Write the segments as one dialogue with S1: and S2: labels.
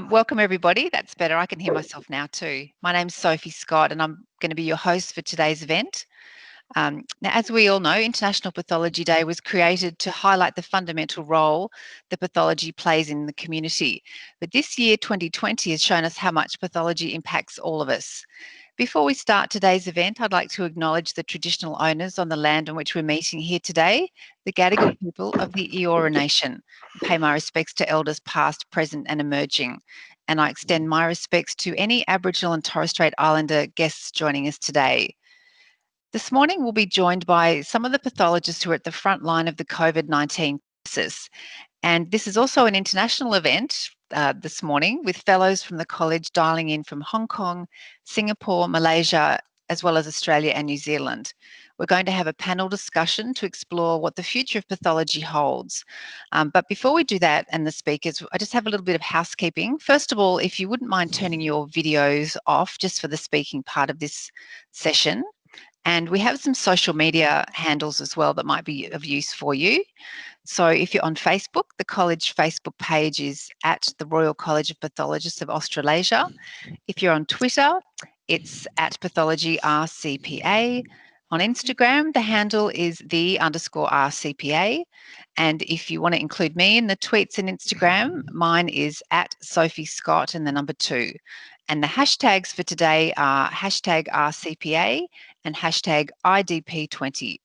S1: Welcome everybody. That's better. I can hear myself now too. My name's Sophie Scott and I'm going to be your host for today's event. Now, as we all know, International Pathology Day was created to highlight the fundamental role that pathology plays in the community. But this year, 2020, has shown us how much pathology impacts all of us. Before we start today's event, I'd like to acknowledge the traditional owners on the land on which we're meeting here today, the Gadigal people of the Eora Nation. I pay my respects to elders past, present and emerging. And I extend my respects to any Aboriginal and Torres Strait Islander guests joining us today. This morning, we'll be joined by some of the pathologists who are at the front line of the COVID-19 crisis. And this is also an international event this morning with fellows from the college dialing in from Hong Kong, Singapore, Malaysia, as well as Australia and New Zealand. We're going to have a panel discussion to explore what the future of pathology holds. But before we do that and the speakers, I just have a little bit of housekeeping. First of all, if you wouldn't mind turning your videos off just for the speaking part of this session. And we have some social media handles as well that might be of use for you. So if you're on Facebook, the college Facebook page is at the Royal College of Pathologists of Australasia. If you're on Twitter, it's at PathologyRCPA. On Instagram, the handle is _RCPA. And if you want to include me in the tweets and Instagram, mine is at Sophie Scott and the number 2. And the hashtags for today are hashtag RCPA and hashtag IDP20.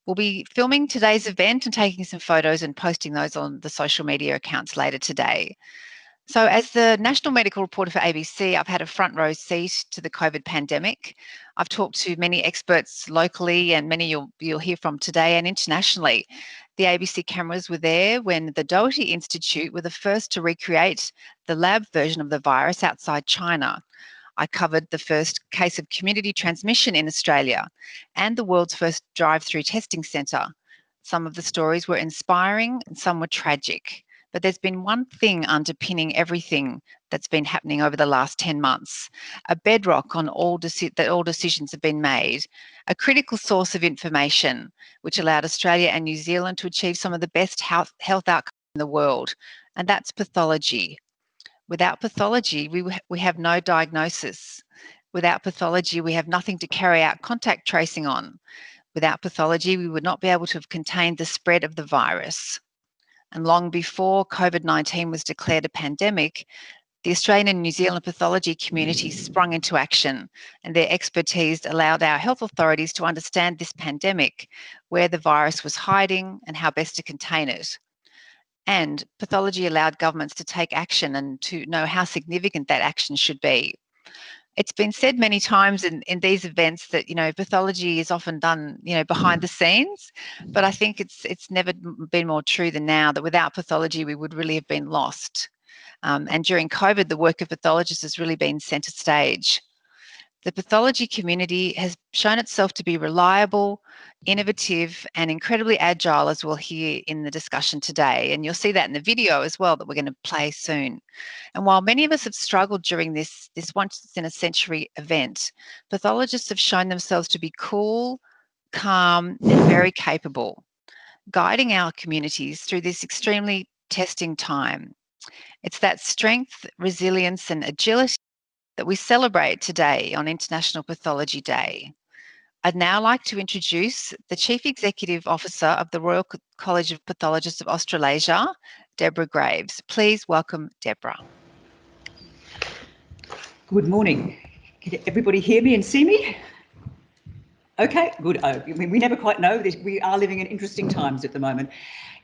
S1: We'll be filming today's event and taking some photos and posting those on the social media accounts later today. So as the National Medical Reporter for ABC, I've had a front row seat to the COVID pandemic. I've talked to many experts locally and many you'll hear from today and internationally. The ABC cameras were there when the Doherty Institute were the first to recreate the lab version of the virus outside China. I covered the first case of community transmission in Australia and the world's first drive-through testing centre. Some of the stories were inspiring and some were tragic. But there's been one thing underpinning everything that's been happening over the last 10 months, a bedrock on that all decisions have been made, a critical source of information which allowed Australia and New Zealand to achieve some of the best health outcomes in the world, and that's pathology. Without pathology, we have no diagnosis. Without pathology, we have nothing to carry out contact tracing on. Without pathology, we would not be able to have contained the spread of the virus. And long before COVID-19 was declared a pandemic, the Australian and New Zealand pathology community sprung into action, and their expertise allowed our health authorities to understand this pandemic, where the virus was hiding and how best to contain it. And pathology allowed governments to take action and to know how significant that action should be. It's been said many times in these events that, pathology is often done, behind the scenes, but I think it's never been more true than now that without pathology, we would really have been lost. And during COVID, the work of pathologists has really been centre stage. The pathology community has shown itself to be reliable, innovative, and incredibly agile, as we'll hear in the discussion today. And you'll see that in the video as well that we're going to play soon. And while many of us have struggled during this once-in-a-century event, pathologists have shown themselves to be cool, calm, and very capable, guiding our communities through this extremely testing time. It's that strength, resilience, and agility that we celebrate today on International Pathology Day. I'd now like to introduce the Chief Executive Officer of the Royal College of Pathologists of Australasia, Deborah Graves. Please welcome Deborah.
S2: Good morning. Can everybody hear me and see me? Okay, good. We never quite know. We are living in interesting times at the moment.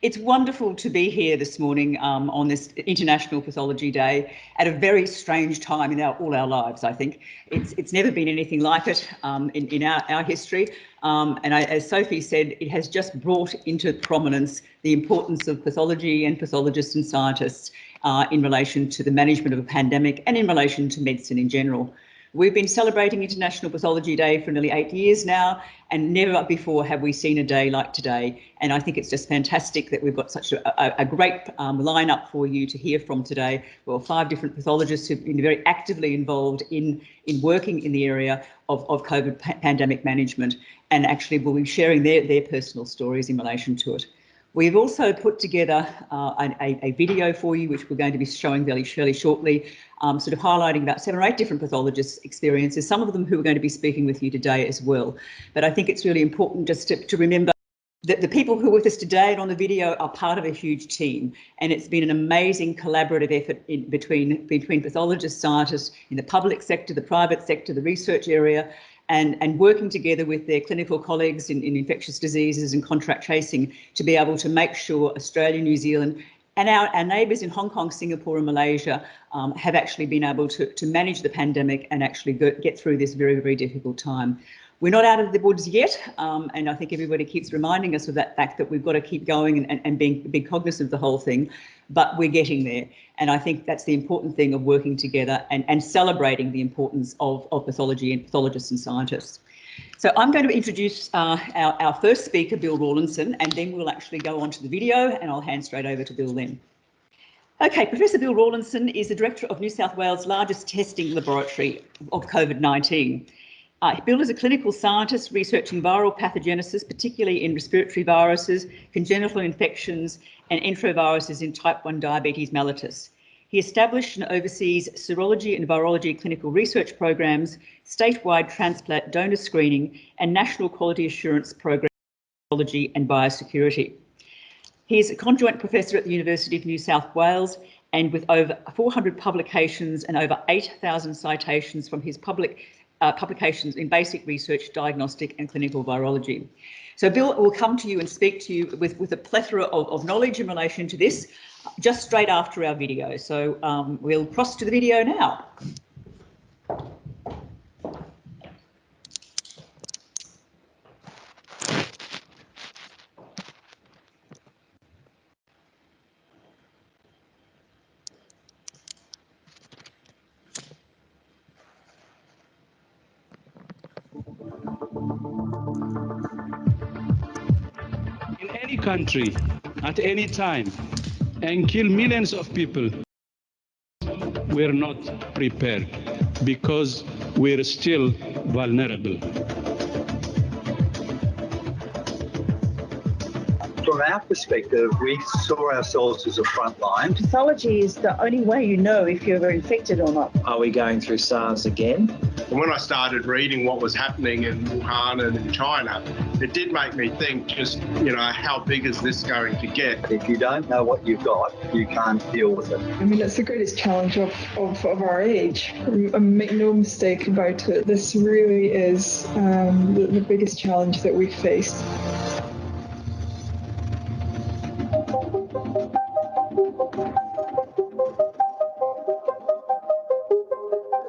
S2: It's wonderful to be here this morning on this International Pathology Day at a very strange time in all our lives, I think. It's never been anything like it in our history. As Sophie said, it has just brought into prominence the importance of pathology and pathologists and scientists in relation to the management of a pandemic and in relation to medicine in general. We've been celebrating International Pathology Day for nearly 8 years now, and never before have we seen a day like today. And I think it's just fantastic that we've got such a great lineup for you to hear from today. Well, 5 different pathologists who've been very actively involved in working in the area of COVID pandemic management, and actually will be sharing their personal stories in relation to it. We've also put together a video for you, which we're going to be showing fairly shortly, sort of highlighting about 7 or 8 different pathologists' experiences, some of them who are going to be speaking with you today as well. But I think it's really important just to remember that the people who are with us today and on the video are part of a huge team, and it's been an amazing collaborative effort between pathologists, scientists in the public sector, the private sector, the research area, and working together with their clinical colleagues in infectious diseases and contract tracing to be able to make sure Australia, New Zealand and our neighbours in Hong Kong, Singapore and Malaysia have actually been able to manage the pandemic and actually get through this very, very difficult time. We're not out of the woods yet, and I think everybody keeps reminding us of that fact that we've got to keep going and being cognizant of the whole thing, but we're getting there. And I think that's the important thing of working together and celebrating the importance of pathology and pathologists and scientists. So I'm going to introduce our first speaker, Bill Rawlinson, and then we'll actually go on to the video, and I'll hand straight over to Bill then. Okay, Professor Bill Rawlinson is the director of New South Wales' largest testing laboratory of COVID-19. Bill is a clinical scientist researching viral pathogenesis, particularly in respiratory viruses, congenital infections and enteroviruses in type 1 diabetes mellitus. He established and oversees serology and virology clinical research programs, statewide transplant donor screening and national quality assurance programs in virology and biosecurity. He is a conjoint professor at the University of New South Wales, and with over 400 publications and over 8,000 citations from his publications in basic research, diagnostic and clinical virology. So Bill will come to you and speak to you with a plethora of knowledge in relation to this just straight after our video. So we'll cross to the video now.
S3: In any country, at any time, and kill millions of people, we're not prepared because we're still vulnerable.
S4: From our perspective, we saw ourselves as a front line.
S5: Pathology is the only way you know if you're infected or not.
S6: Are we going through SARS again?
S7: And when I started reading what was happening in Wuhan and in China, it did make me think just, how big is this going to get?
S4: If you don't know what you've got, you can't deal with it.
S8: I mean, it's the greatest challenge of our age. Make no mistake about it. This really is the biggest challenge that we've faced.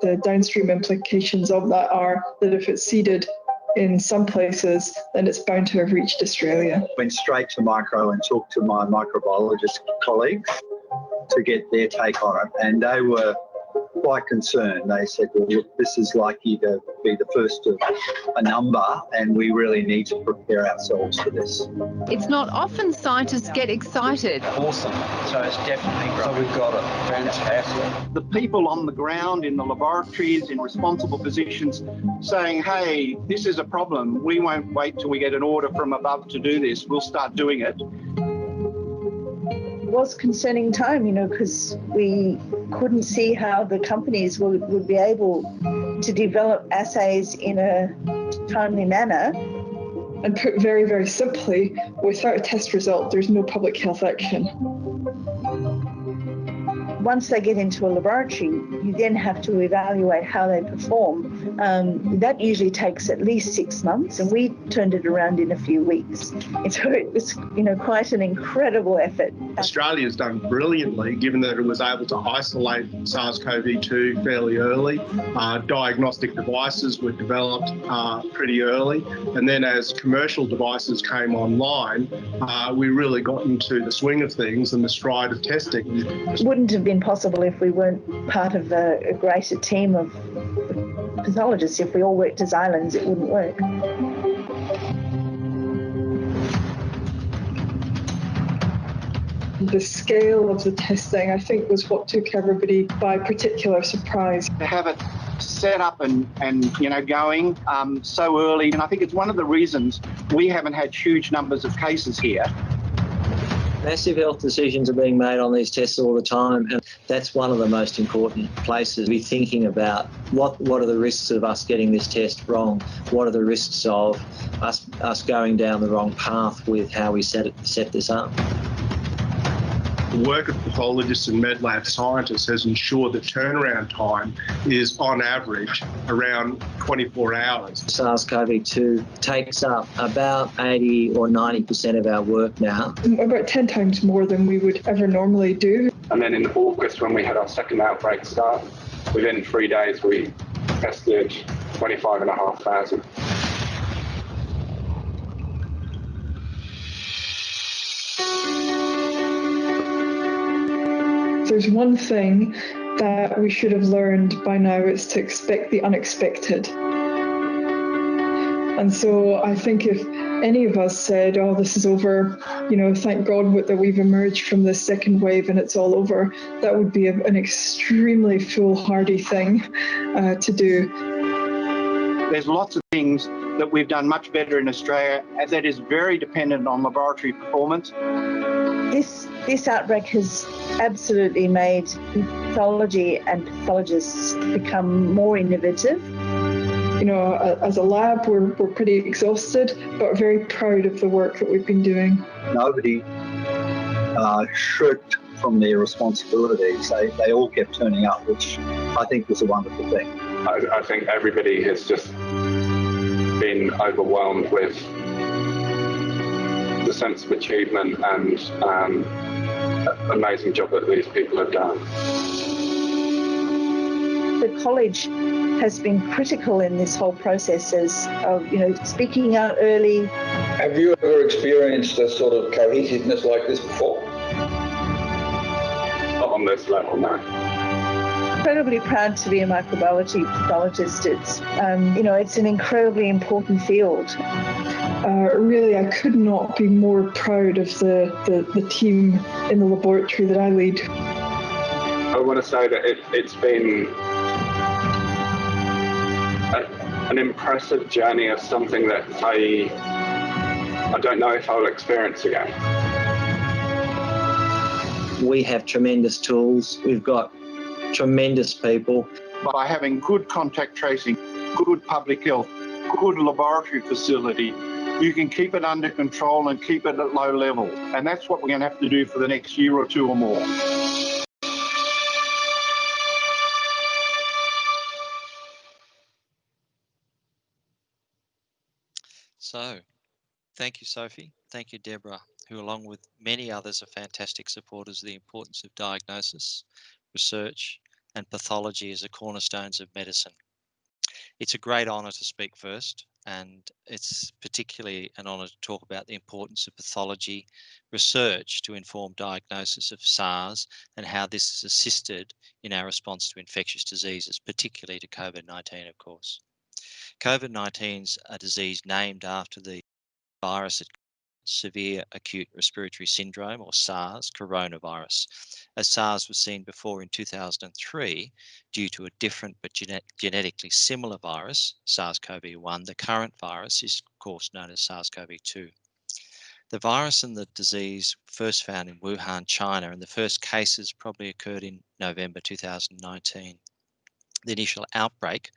S8: The downstream implications of that are that if it's seeded in some places, then it's bound to have reached Australia.
S4: Went straight to micro and talked to my microbiologist colleagues to get their take on it, and they were quite concerned. They said, well, look, this is likely to be the first of a number, and we really need to prepare ourselves for this.
S9: It's not often scientists get excited.
S6: Awesome. So it's definitely great. So we've got it. Fantastic.
S10: The people on the ground in the laboratories in responsible positions saying, hey, this is a problem. We won't wait till we get an order from above to do this. We'll start doing it.
S5: It was concerning time, because we couldn't see how the companies would be able to develop assays in a timely manner.
S8: And put very, very simply, without a test result, there's no public health action.
S5: Once they get into a laboratory, you then have to evaluate how they perform. That usually takes at least 6 months, and we turned it around in a few weeks. And so it was, quite an incredible effort.
S7: Australia's done brilliantly, given that it was able to isolate SARS-CoV-2 fairly early. Diagnostic devices were developed pretty early, and then as commercial devices came online, we really got into the swing of things and the stride of testing.
S5: It wouldn't have been possible if we weren't part of a greater team of pathologists. If we all worked as islands, it wouldn't work.
S8: The scale of the testing, I think, was what took everybody by particular surprise.
S10: To have it set up and going so early, and I think it's one of the reasons we haven't had huge numbers of cases here.
S11: Massive health decisions are being made on these tests all the time, and that's one of the most important places to be thinking about what are the risks of us getting this test wrong, what are the risks of us going down the wrong path with how we set this up.
S7: The work of pathologists and med lab scientists has ensured that turnaround time is on average around 24 hours.
S11: SARS-CoV-2 takes up about 80 or 90% of our work now.
S8: About 10 times more than we would ever normally do.
S12: And then in August, when we had our second outbreak start, within 3 days we tested 25,500.
S8: There's one thing that we should have learned by now, it's to expect the unexpected. And so I think if any of us said, oh, this is over, you know, thank God that we've emerged from this second wave and it's all over, that would be an extremely foolhardy thing to do.
S10: There's lots of things that we've done much better in Australia, and that is very dependent on laboratory performance.
S5: This outbreak has absolutely made pathology and pathologists become more innovative.
S8: You know, as a lab, we're pretty exhausted, but very proud of the work that we've been doing.
S4: Nobody shirked from their responsibilities. They all kept turning up, which I think was a wonderful thing.
S12: I think everybody has just been overwhelmed with the sense of achievement and amazing job that these people have done.
S5: The college has been critical in this whole process of, you know, speaking out early.
S6: Have you ever experienced a sort of cohesiveness like this before?
S12: Not on this level, no.
S5: Incredibly proud to be a microbiology pathologist. It's, you know, it's an incredibly important field.
S8: Really, I could not be more proud of the team in the laboratory that I lead.
S12: I want to say that it's been an impressive journey of something that I don't know if I'll experience again.
S11: We have tremendous tools. We've got tremendous people.
S10: By having good contact tracing, good public health, good laboratory facility, you can keep it under control and keep it at low level. And that's what we're going to have to do for the next year or two or more.
S13: So, thank you, Sophie. Thank you, Deborah, who along with many others are fantastic supporters of the importance of diagnosis, research, and pathology as the cornerstones of medicine. It's a great honour to speak first, and it's particularly an honour to talk about the importance of pathology research to inform diagnosis of SARS and how this has assisted in our response to infectious diseases, particularly to COVID-19, of course. COVID-19 is a disease named after the virus that severe acute respiratory syndrome, or SARS, coronavirus, as SARS was seen before in 2003 due to a different but genetically similar virus, SARS-CoV-1. The current virus is, of course, known as SARS-CoV-2. The virus and the disease first found in Wuhan, China, and the first cases probably occurred in November 2019. The initial outbreak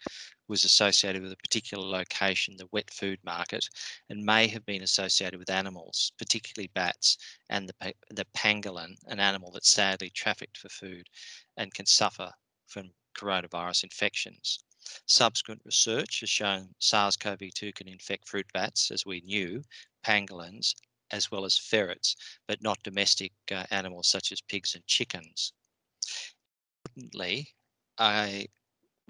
S13: was associated with a particular location, the wet food market, and may have been associated with animals, particularly bats and the pangolin, an animal that's sadly trafficked for food and can suffer from coronavirus infections. Subsequent research has shown SARS-CoV-2 can infect fruit bats, as we knew, pangolins, as well as ferrets, but not domestic animals such as pigs and chickens. Importantly, a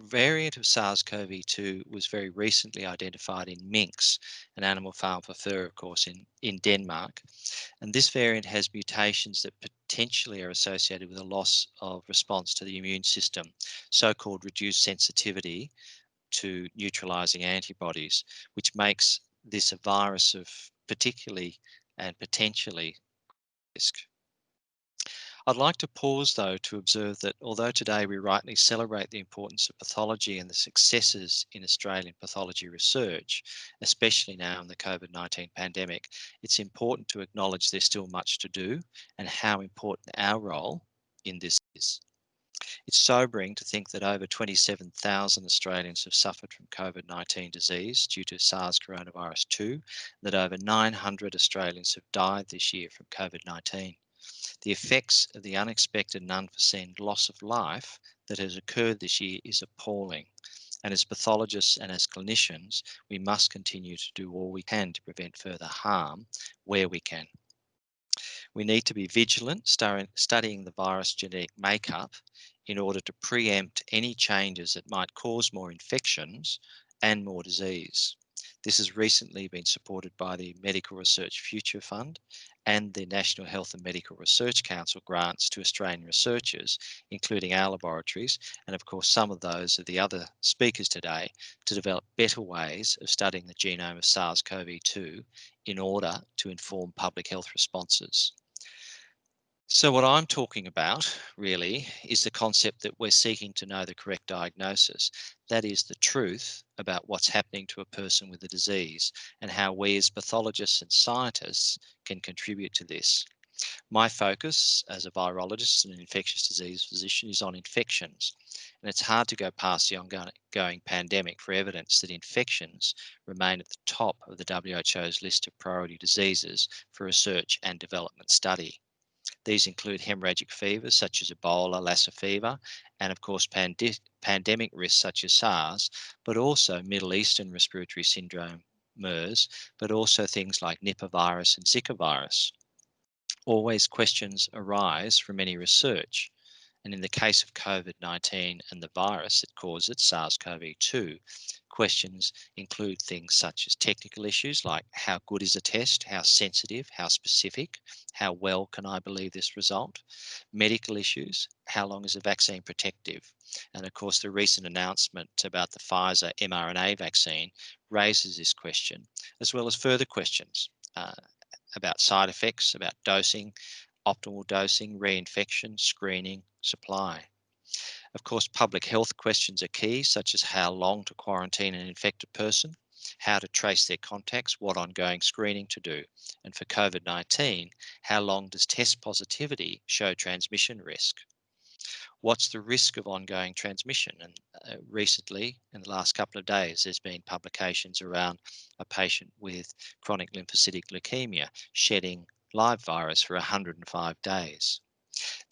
S13: variant of SARS-CoV-2 was very recently identified in minks, an animal farm for fur, of course, in Denmark. And this variant has mutations that potentially are associated with a loss of response to the immune system, so-called reduced sensitivity to neutralizing antibodies, which makes this a virus of particularly and potentially risk. I'd like to pause, though, to observe that although today we rightly celebrate the importance of pathology and the successes in Australian pathology research, especially now in the COVID-19 pandemic, it's important to acknowledge there's still much to do and how important our role in this is. It's sobering to think that over 27,000 Australians have suffered from COVID-19 disease due to SARS coronavirus 2, that over 900 Australians have died this year from COVID-19. The effects of the unexpected and unforeseen loss of life that has occurred this year is appalling. And as pathologists and as clinicians, we must continue to do all we can to prevent further harm where we can. We need to be vigilant, studying the virus genetic makeup in order to preempt any changes that might cause more infections and more disease. This has recently been supported by the Medical Research Future Fund and the National Health and Medical Research Council grants to Australian researchers, including our laboratories, and of course some of those of the other speakers today, to develop better ways of studying the genome of SARS-CoV-2 in order to inform public health responses. So what I'm talking about really is the concept that we're seeking to know the correct diagnosis. That is the truth about what's happening to a person with a disease and how we as pathologists and scientists can contribute to this. My focus as a virologist and an infectious disease physician is on infections. And it's hard to go past the ongoing pandemic for evidence that infections remain at the top of the WHO's list of priority diseases for research and development study. These include hemorrhagic fevers such as Ebola, Lassa fever, and of course pandemic risks such as SARS, but also Middle Eastern respiratory syndrome, MERS, but also things like Nipah virus and Zika virus. Always questions arise from any research. And in the case of COVID-19 and the virus that causes it, SARS-CoV-2, questions include things such as technical issues like how good is a test, how sensitive, how specific, how well can I believe this result, medical issues, how long is a vaccine protective, and of course the recent announcement about the Pfizer mRNA vaccine raises this question, as well as further questions about side effects, about dosing, optimal dosing, reinfection, screening, supply. Of course, public health questions are key, such as how long to quarantine an infected person, how to trace their contacts, what ongoing screening to do. And for COVID-19, how long does test positivity show transmission risk? What's the risk of ongoing transmission? And recently, in the last couple of days, there's been publications around a patient with chronic lymphocytic leukemia shedding live virus for 105 days.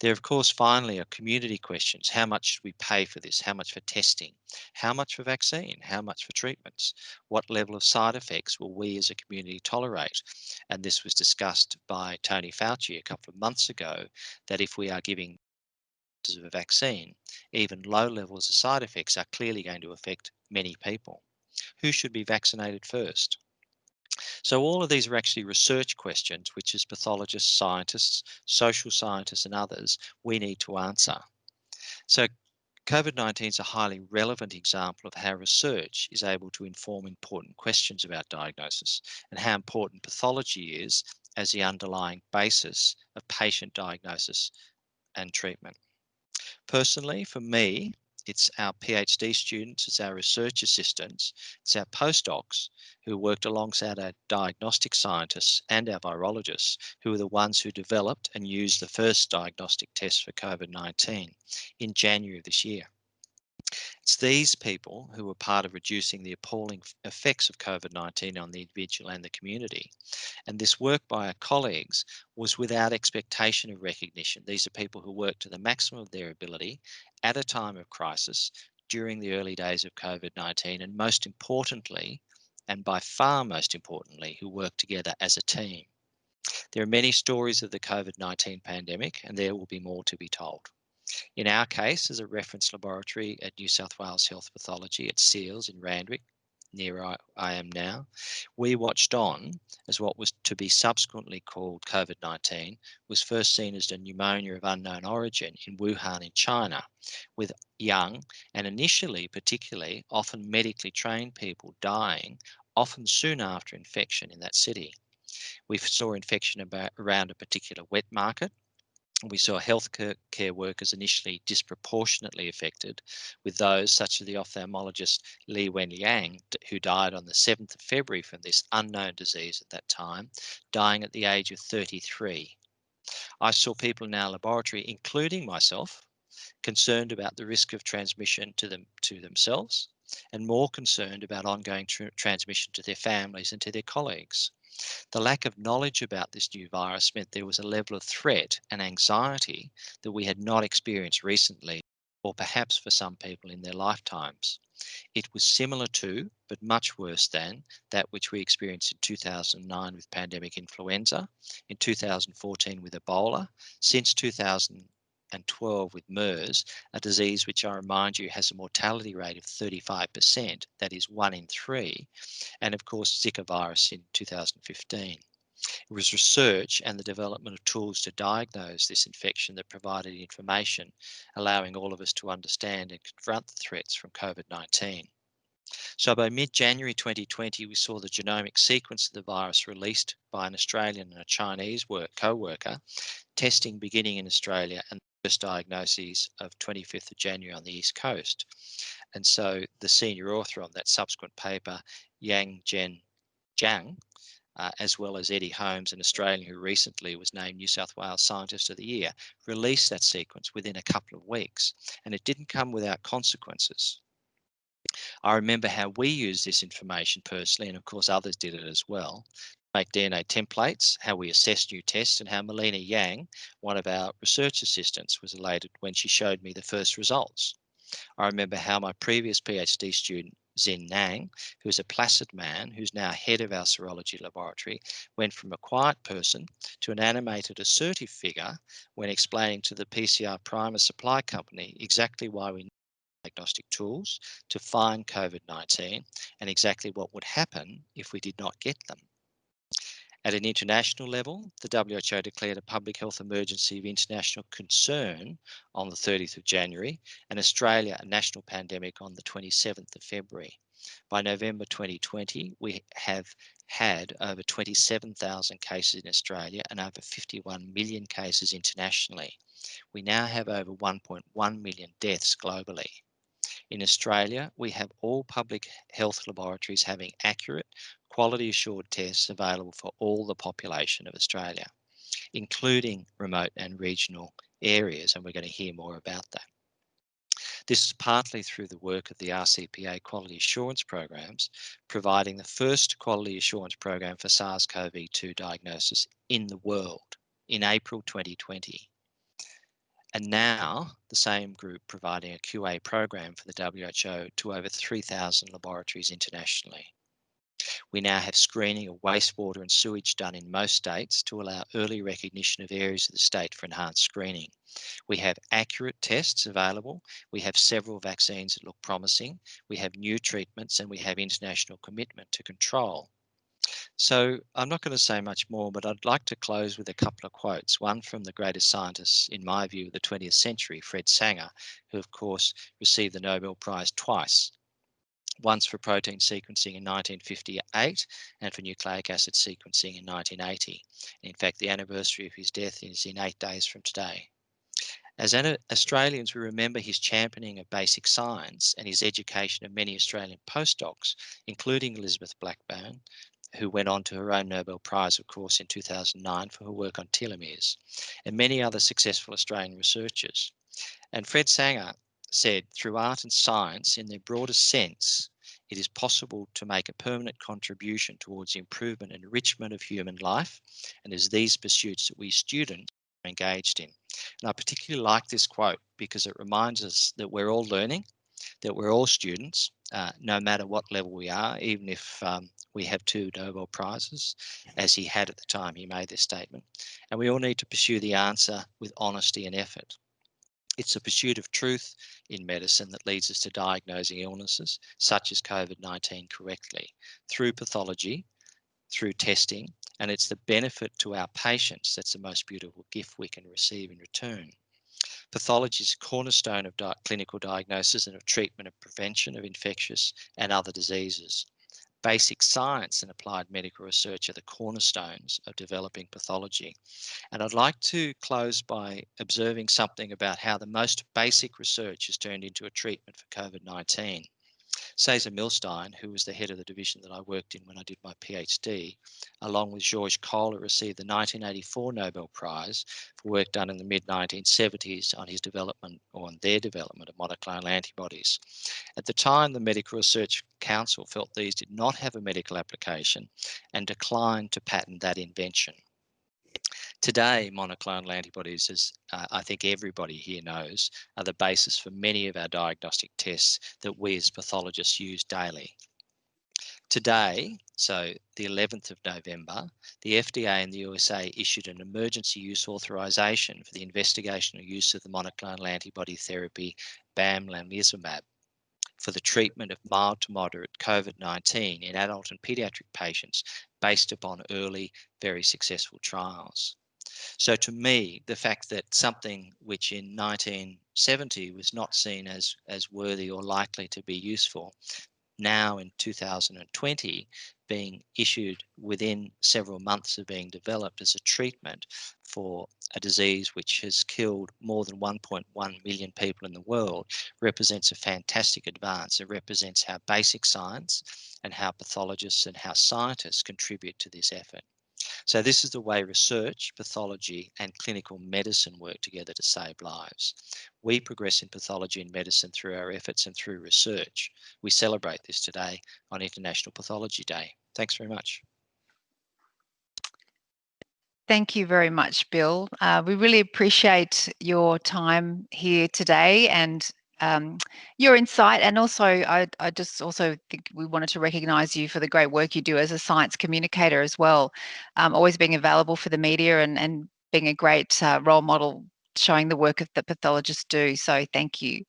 S13: There, of course, finally are community questions. How much should we pay for this? How much for testing? How much for vaccine? How much for treatments? What level of side effects will we as a community tolerate? And this was discussed by Tony Fauci a couple of months ago, that if we are giving of a vaccine, even low levels of side effects are clearly going to affect many people. Who should be vaccinated first? So all of these are actually research questions, which as pathologists, scientists, social scientists and others, we need to answer. So COVID-19 is a highly relevant example of how research is able to inform important questions about diagnosis and how important pathology is as the underlying basis of patient diagnosis and treatment. Personally, for me, it's our PhD students, it's our research assistants, it's our postdocs who worked alongside our diagnostic scientists and our virologists who are the ones who developed and used the first diagnostic test for COVID-19 in January of this year. It's these people who were part of reducing the appalling effects of COVID-19 on the individual and the community. And this work by our colleagues was without expectation of recognition. These are people who worked to the maximum of their ability at a time of crisis during the early days of COVID-19, and most importantly, and by far most importantly, who worked together as a team. There are many stories of the COVID-19 pandemic, and there will be more to be told. In our case, as a reference laboratory at New South Wales Health Pathology at Seals in Randwick, near I am now, we watched on as what was to be subsequently called COVID-19 was first seen as a pneumonia of unknown origin in Wuhan in China, with young and initially particularly often medically trained people dying often soon after infection in that city. We saw infection around a particular wet market, We saw healthcare workers initially disproportionately affected, with those such as the ophthalmologist Li Wenliang, who died on the 7th of February from this unknown disease at that time, dying at the age of 33. I saw people in our laboratory, including myself, concerned about the risk of transmission to themselves, and more concerned about ongoing transmission to their families and to their colleagues. The lack of knowledge about this new virus meant there was a level of threat and anxiety that we had not experienced recently, or perhaps for some people in their lifetimes. It was similar to, but much worse than, that which we experienced in 2009 with pandemic influenza, in 2014 with Ebola, since 2012 with MERS, a disease which I remind you has a mortality rate of 35%, that is 1 in 3, and of course Zika virus in 2015. It was research and the development of tools to diagnose this infection that provided information, allowing all of us to understand and confront the threats from COVID-19. So by mid-January 2020, we saw the genomic sequence of the virus released by an Australian and a Chinese co-worker, testing beginning in Australia and the first diagnoses of 25th of January on the East Coast. And so the senior author on that subsequent paper, Yang Zhen Zhang, as well as Eddie Holmes, an Australian who recently was named New South Wales Scientist of the Year, released that sequence within a couple of weeks, and it didn't come without consequences. I remember how we used this information personally, and of course others did it as well, to make DNA templates, how we assessed new tests, and how Melina Yang, one of our research assistants, was elated when she showed me the first results. I remember how my previous PhD student, Xin Nang, who is a placid man who's now head of our serology laboratory, went from a quiet person to an animated, assertive figure when explaining to the PCR primer supply company exactly why we need diagnostic tools to find COVID-19 and exactly what would happen if we did not get them. At an international level, the WHO declared a public health emergency of international concern on the 30th of January, and Australia a national pandemic on the 27th of February. By November 2020, we have had over 27,000 cases in Australia and over 51 million cases internationally. We now have over 1.1 million deaths globally. In Australia, we have all public health laboratories having accurate, quality assured tests available for all the population of Australia, including remote and regional areas, and we're going to hear more about that. This is partly through the work of the RCPA quality assurance programs, providing the first quality assurance program for SARS-CoV-2 diagnosis in the world in April 2020. And now the same group providing a QA program for the WHO to over 3,000 laboratories internationally. We now have screening of wastewater and sewage done in most states to allow early recognition of areas of the state for enhanced screening. We have accurate tests available. We have several vaccines that look promising. We have new treatments, and we have international commitment to control. So I'm not going to say much more, but I'd like to close with a couple of quotes. One from the greatest scientist, in my view, of the 20th century, Fred Sanger, who of course received the Nobel Prize twice. Once for protein sequencing in 1958 and for nucleic acid sequencing in 1980. In fact, the anniversary of his death is in 8 days from today. As Australians, we remember his championing of basic science and his education of many Australian postdocs, including Elizabeth Blackburn, who went on to her own Nobel Prize, of course, in 2009 for her work on telomeres, and many other successful Australian researchers. And Fred Sanger said, through art and science, in their broadest sense, it is possible to make a permanent contribution towards the improvement and enrichment of human life, and it is these pursuits that we students are engaged in. And I particularly like this quote because it reminds us that we're all learning, that we're all students, no matter what level we are, even if we have 2 Nobel Prizes, as he had at the time he made this statement. And we all need to pursue the answer with honesty and effort. It's the pursuit of truth in medicine that leads us to diagnosing illnesses such as COVID-19 correctly through pathology, through testing, and it's the benefit to our patients that's the most beautiful gift we can receive in return. Pathology is a cornerstone of clinical diagnosis and of treatment and prevention of infectious and other diseases. Basic science and applied medical research are the cornerstones of developing pathology. And I'd like to close by observing something about how the most basic research has turned into a treatment for COVID-19. Cesar Milstein, who was the head of the division that I worked in when I did my PhD, along with Georges Kohler, received the 1984 Nobel Prize for work done in the mid-1970s on his development, or on their development, of monoclonal antibodies. At the time, the Medical Research Council felt these did not have a medical application and declined to patent that invention. Today, monoclonal antibodies, as I think everybody here knows, are the basis for many of our diagnostic tests that we as pathologists use daily. Today, so the 11th of November, the FDA in the USA issued an emergency use authorization for the investigational use of the monoclonal antibody therapy bamlanivimab for the treatment of mild to moderate COVID-19 in adult and pediatric patients based upon early, very successful trials. So to me, the fact that something which in 1970 was not seen as worthy or likely to be useful, now in 2020 being issued within several months of being developed as a treatment for a disease which has killed more than 1.1 million people in the world, represents a fantastic advance. It represents how basic science and how pathologists and how scientists contribute to this effort. So this is the way research, pathology, and clinical medicine work together to save lives. We progress in pathology and medicine through our efforts and through research. We celebrate this today on International Pathology Day. Thanks very much.
S1: Thank you very much, Bill. We really appreciate your time here today and your insight, and also I just also think we wanted to recognise you for the great work you do as a science communicator as well, always being available for the media and being a great role model showing the work that pathologists do. So thank you.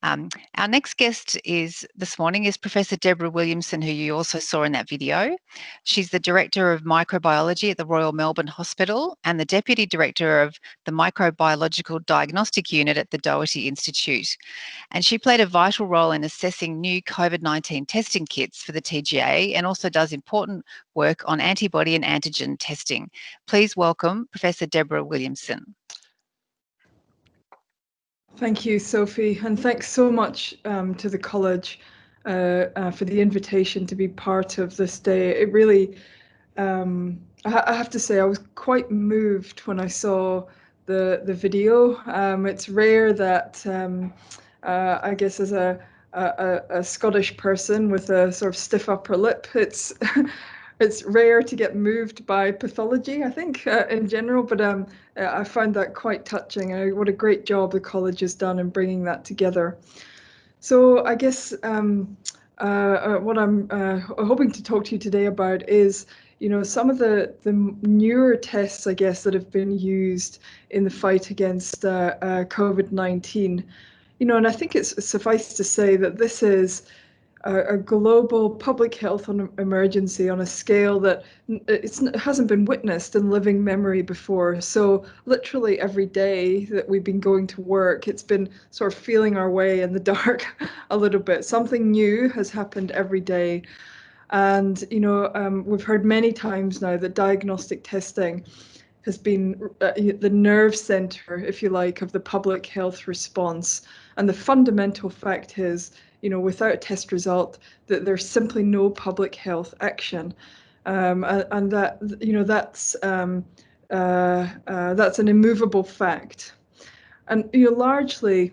S1: Our next guest this morning is Professor Deborah Williamson, who you also saw in that video. She's the Director of Microbiology at the Royal Melbourne Hospital and the Deputy Director of the Microbiological Diagnostic Unit at the Doherty Institute. And she played a vital role in assessing new COVID-19 testing kits for the TGA and also does important work on antibody and antigen testing. Please welcome Professor Deborah Williamson.
S8: Thank you, Sophie, and thanks so much to the college for the invitation to be part of this day. It really, I have to say, I was quite moved when I saw the video. It's rare that, I guess, as a Scottish person with a sort of stiff upper lip, it's rare to get moved by pathology, I think, in general, but I find that quite touching. What a great job the college has done in bringing that together. So I guess what I'm hoping to talk to you today about is, some of the newer tests, I guess, that have been used in the fight against COVID-19. And I think it's suffice to say that this is a global public health emergency on a scale that hasn't been witnessed in living memory before. So literally every day that we've been going to work, it's been sort of feeling our way in the dark a little bit. Something new has happened every day. And, we've heard many times now that diagnostic testing has been the nerve center, if you like, of the public health response. And the fundamental fact is, without a test result, that there's simply no public health action, and that that's an immovable fact. And largely,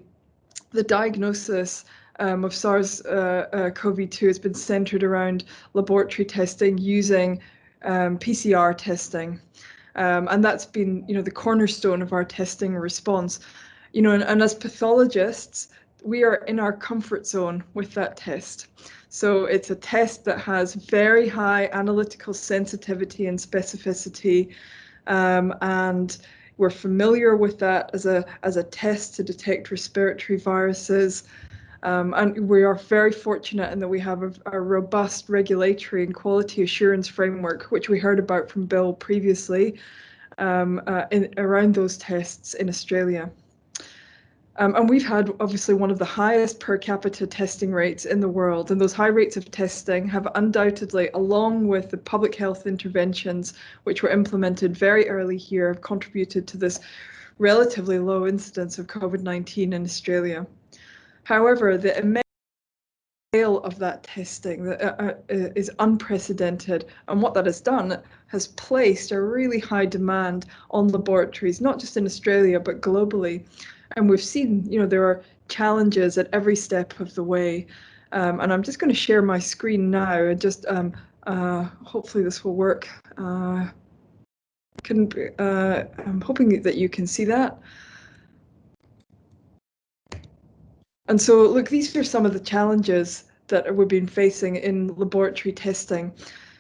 S8: the diagnosis of SARS-CoV-2 has been centered around laboratory testing using PCR testing, and that's been the cornerstone of our testing response. And as pathologists, we are in our comfort zone with that test. So it's a test that has very high analytical sensitivity and specificity, and we're familiar with that as a test to detect respiratory viruses. And we are very fortunate in that we have a robust regulatory and quality assurance framework, which we heard about from Bill previously, around those tests in Australia. And we've had obviously one of the highest per capita testing rates in the world. And those high rates of testing have undoubtedly, along with the public health interventions, which were implemented very early here, have contributed to this relatively low incidence of COVID-19 in Australia. However, the immense scale of that testing is unprecedented, and what that has done has placed a really high demand on laboratories, not just in Australia but globally. And we've seen, there are challenges at every step of the way. And I'm just going to share my screen now, and just hopefully this will work. I'm hoping that you can see that. And so, look, these are some of the challenges that we've been facing in laboratory testing.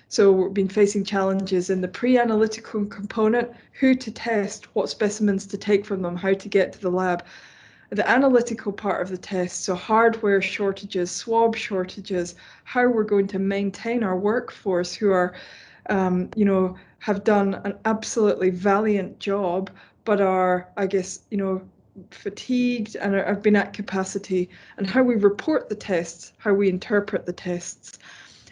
S8: So we've been facing challenges in the pre-analytical component, who to test, what specimens to take from them, how to get to the lab. The analytical part of the test, so hardware shortages, swab shortages, how we're going to maintain our workforce who are, have done an absolutely valiant job, but are, I guess, fatigued and have been at capacity, and how we report the tests, how we interpret the tests.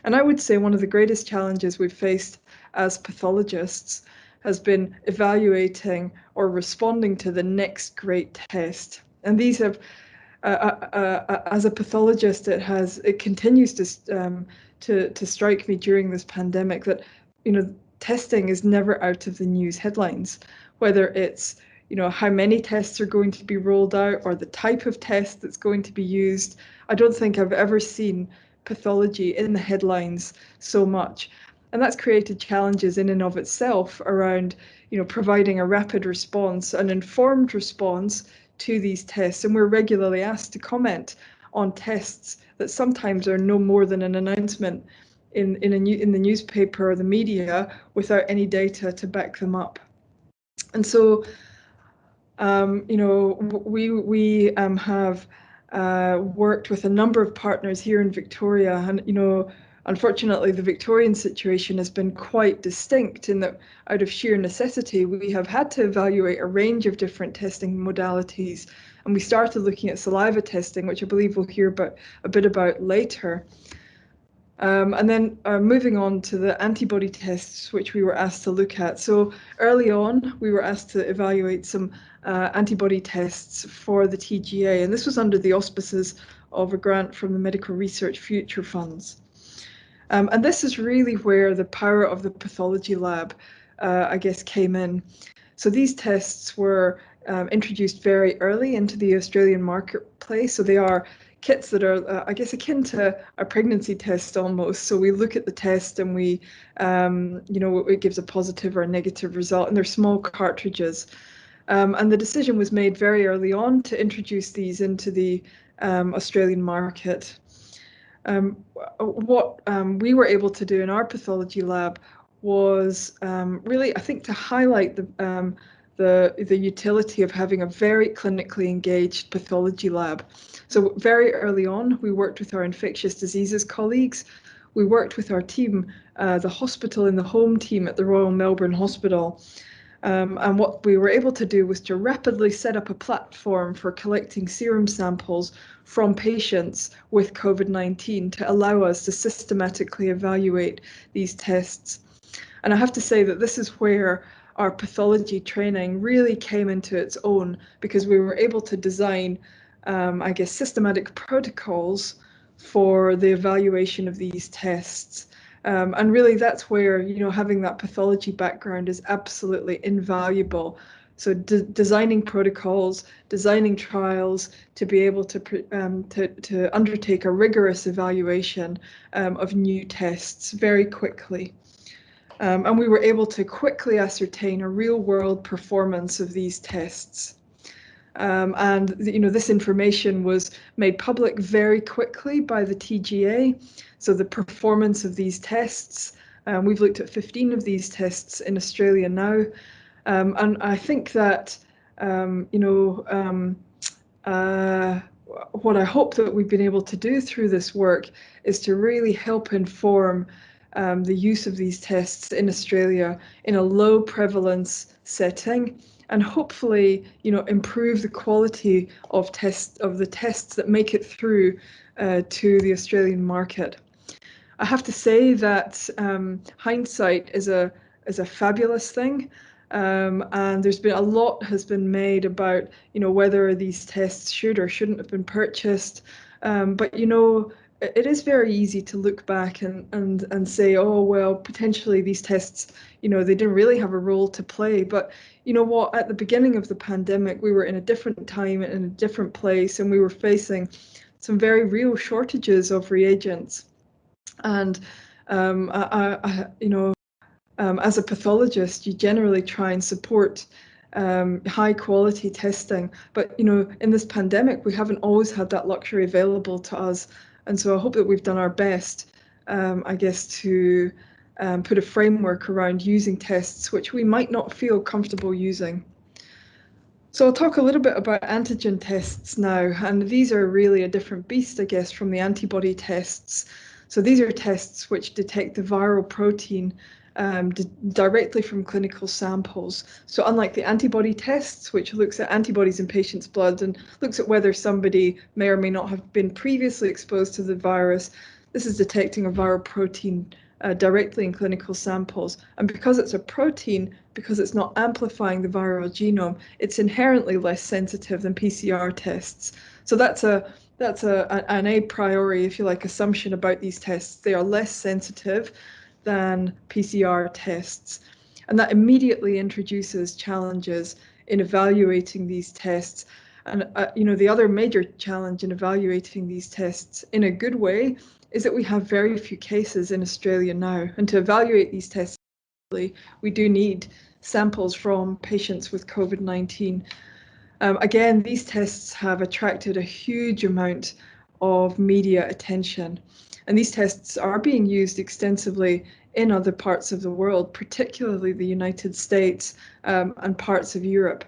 S8: And I would say one of the greatest challenges we've faced as pathologists has been evaluating or responding to the next great test. And these have, as a pathologist, it continues to strike me during this pandemic that, testing is never out of the news headlines, whether it's, how many tests are going to be rolled out or the type of test that's going to be used. I don't think I've ever seen pathology in the headlines so much. And that's created challenges in and of itself around, providing a rapid response, an informed response to these tests. And we're regularly asked to comment on tests that sometimes are no more than an announcement in the newspaper or the media without any data to back them up. And so, we have worked with a number of partners here in Victoria, and unfortunately the Victorian situation has been quite distinct in that, out of sheer necessity, we have had to evaluate a range of different testing modalities, and we started looking at saliva testing, which I believe we'll hear a bit about later. And then moving on to the antibody tests, which we were asked to look at. So early on, we were asked to evaluate some antibody tests for the TGA, and this was under the auspices of a grant from the Medical Research Future Funds. And this is really where the power of the pathology lab, I guess, came in. So these tests were introduced very early into the Australian marketplace. So they are kits that are, I guess, akin to a pregnancy test almost. So we look at the test and we, it gives a positive or a negative result, and they're small cartridges. And the decision was made very early on to introduce these into the Australian market. What we were able to do in our pathology lab was really, I think, to highlight the utility of having a very clinically engaged pathology lab. So very early on, we worked with our infectious diseases colleagues. We worked with our team, the hospital in the home team at the Royal Melbourne Hospital. And what we were able to do was to rapidly set up a platform for collecting serum samples from patients with COVID-19 to allow us to systematically evaluate these tests. And I have to say that this is where our pathology training really came into its own, because we were able to design, I guess, systematic protocols for the evaluation of these tests. And really that's where, having that pathology background is absolutely invaluable. So designing protocols, designing trials to be able to undertake a rigorous evaluation of new tests very quickly. And we were able to quickly ascertain a real-world performance of these tests. And this information was made public very quickly by the TGA. So the performance of these tests, we've looked at 15 of these tests in Australia now. And I think that, what I hope that we've been able to do through this work is to really help inform the use of these tests in Australia in a low prevalence setting, and hopefully, improve the quality of the tests that make it through to the Australian market. I have to say that hindsight is a fabulous thing, and there's been a lot has been made about whether these tests should or shouldn't have been purchased. But it is very easy to look back and say, oh well, potentially these tests, they didn't really have a role to play. But you know what? At the beginning of the pandemic, we were in a different time and in a different place, and we were facing some very real shortages of reagents. And as a pathologist, you generally try and support high quality testing. But in this pandemic, we haven't always had that luxury available to us. And so I hope that we've done our best, I guess, to put a framework around using tests which we might not feel comfortable using. So I'll talk a little bit about antigen tests now, and these are really a different beast, I guess, from the antibody tests. So these are tests which detect the viral protein directly from clinical samples. So unlike the antibody tests, which looks at antibodies in patients' blood and looks at whether somebody may or may not have been previously exposed to the virus, this is detecting a viral protein directly in clinical samples. And because it's a protein, because it's not amplifying the viral genome, it's inherently less sensitive than PCR tests. So that's an a priori, if you like, assumption about these tests. They are less sensitive than PCR tests. And that immediately introduces challenges in evaluating these tests. And the other major challenge in evaluating these tests in a good way is that we have very few cases in Australia now. And to evaluate these tests, we do need samples from patients with COVID-19. Again, these tests have attracted a huge amount of media attention. And these tests are being used extensively in other parts of the world, particularly the United States and parts of Europe.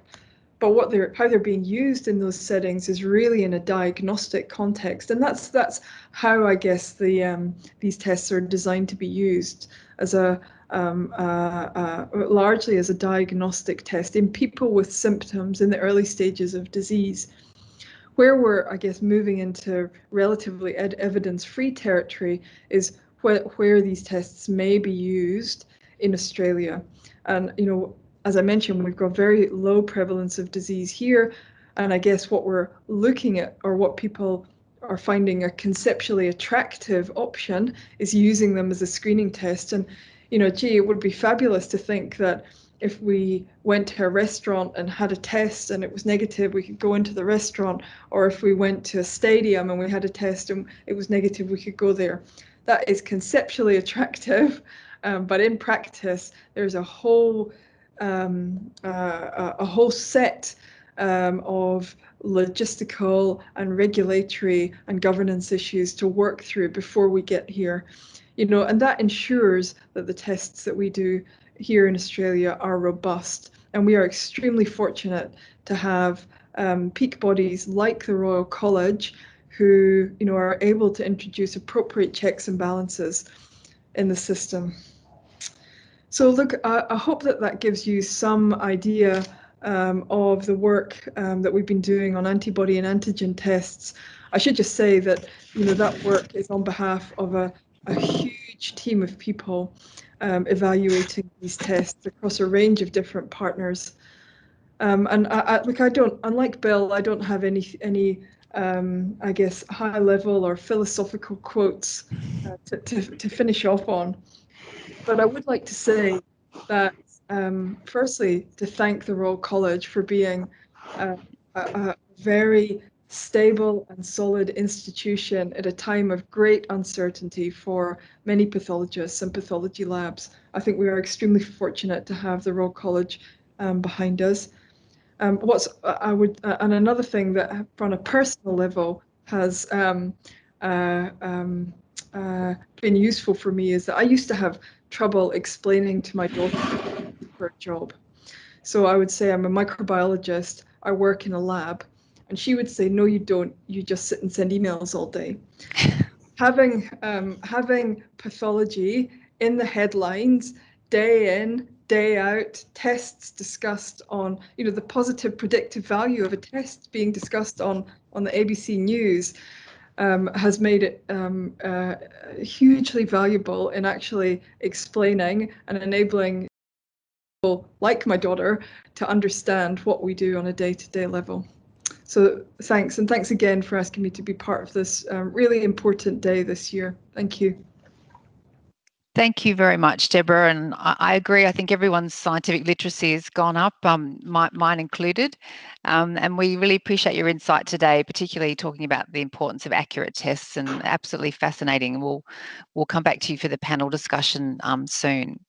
S8: But how they're being used in those settings is really in a diagnostic context, and that's how I guess these tests are designed to be used as largely as a diagnostic test in people with symptoms in the early stages of disease. Where we're, I guess, moving into relatively evidence-free territory is where these tests may be used in Australia. And as I mentioned, we've got very low prevalence of disease here. And I guess what we're looking at, or what people are finding a conceptually attractive option, is using them as a screening test. And, gee, it would be fabulous to think that if we went to a restaurant and had a test and it was negative, we could go into the restaurant. Or if we went to a stadium and we had a test and it was negative, we could go there. That is conceptually attractive. But in practice, there's a whole set of logistical and regulatory and governance issues to work through before we get here, and that ensures that the tests that we do here in Australia are robust. And we are extremely fortunate to have peak bodies like the Royal College who, are able to introduce appropriate checks and balances in the system. So look, I hope that gives you some idea of the work that we've been doing on antibody and antigen tests. I should just say that that work is on behalf of a huge team of people evaluating these tests across a range of different partners. And unlike Bill, I don't have any I guess high level or philosophical quotes to finish off on. But I would like to say that, firstly, to thank the Royal College for being a very stable and solid institution at a time of great uncertainty for many pathologists and pathology labs. I think we are extremely fortunate to have the Royal College behind us. And another thing that, on a personal level, has been useful for me is that I used to have trouble explaining to my daughter for a job. So I would say, I'm a microbiologist, I work in a lab, and she would say, no, you don't, you just sit and send emails all day. Having pathology in the headlines day in, day out, tests discussed on, the positive predictive value of a test being discussed on the ABC News has made it hugely valuable in actually explaining and enabling people like my daughter to understand what we do on a day-to-day level. So thanks, and thanks again for asking me to be part of this really important day this year. Thank you.
S1: Thank you very much, Deborah. And I agree. I think everyone's scientific literacy has gone up, mine included. And we really appreciate your insight today, particularly talking about the importance of accurate tests, and absolutely fascinating. We'll come back to you for the panel discussion soon.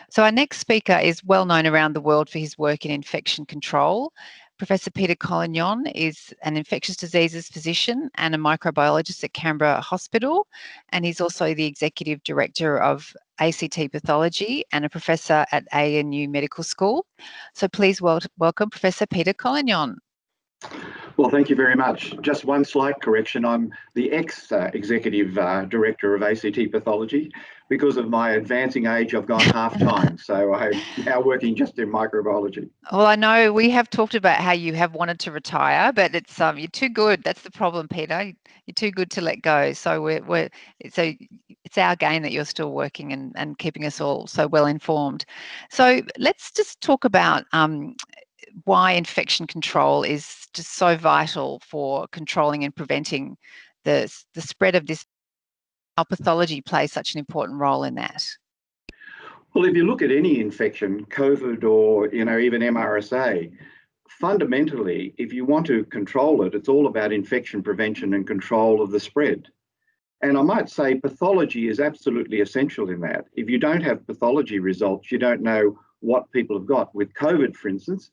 S1: So our next speaker is well known around the world for his work in infection control. Professor Peter Collignon is an infectious diseases physician and a microbiologist at Canberra Hospital, and he's also the executive director of ACT Pathology and a professor at ANU Medical School. So please welcome Professor Peter Collignon.
S10: Well, thank you very much. Just one slight correction. I'm the ex-executive director of ACT Pathology. Because of my advancing age, I've gone half-time, so I'm now working just in microbiology.
S1: Well, I know we have talked about how you have wanted to retire, but it's you're too good. That's the problem, Peter. You're too good to let go. So it's our gain that you're still working and keeping us all so well informed. So let's just talk about why infection control is just so vital for controlling and preventing the spread of this. How pathology plays such an important role in that.
S10: Well, if you look at any infection, COVID or even MRSA, fundamentally, if you want to control it, it's all about infection prevention and control of the spread. And I might say pathology is absolutely essential in that. If you don't have pathology results, you don't know what people have got. With COVID, for instance,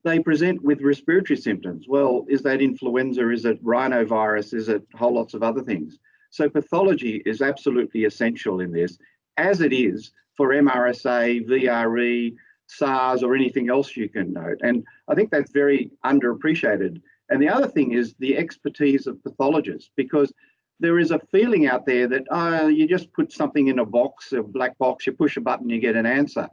S10: they present with respiratory symptoms. Well, is that influenza? Is it rhinovirus? Is it whole lots of other things? So pathology is absolutely essential in this, as it is for MRSA, VRE, SARS, or anything else you can note. And I think that's very underappreciated. And the other thing is the expertise of pathologists, because there is a feeling out there that you just put something in a box, a black box, you push a button, you get an answer.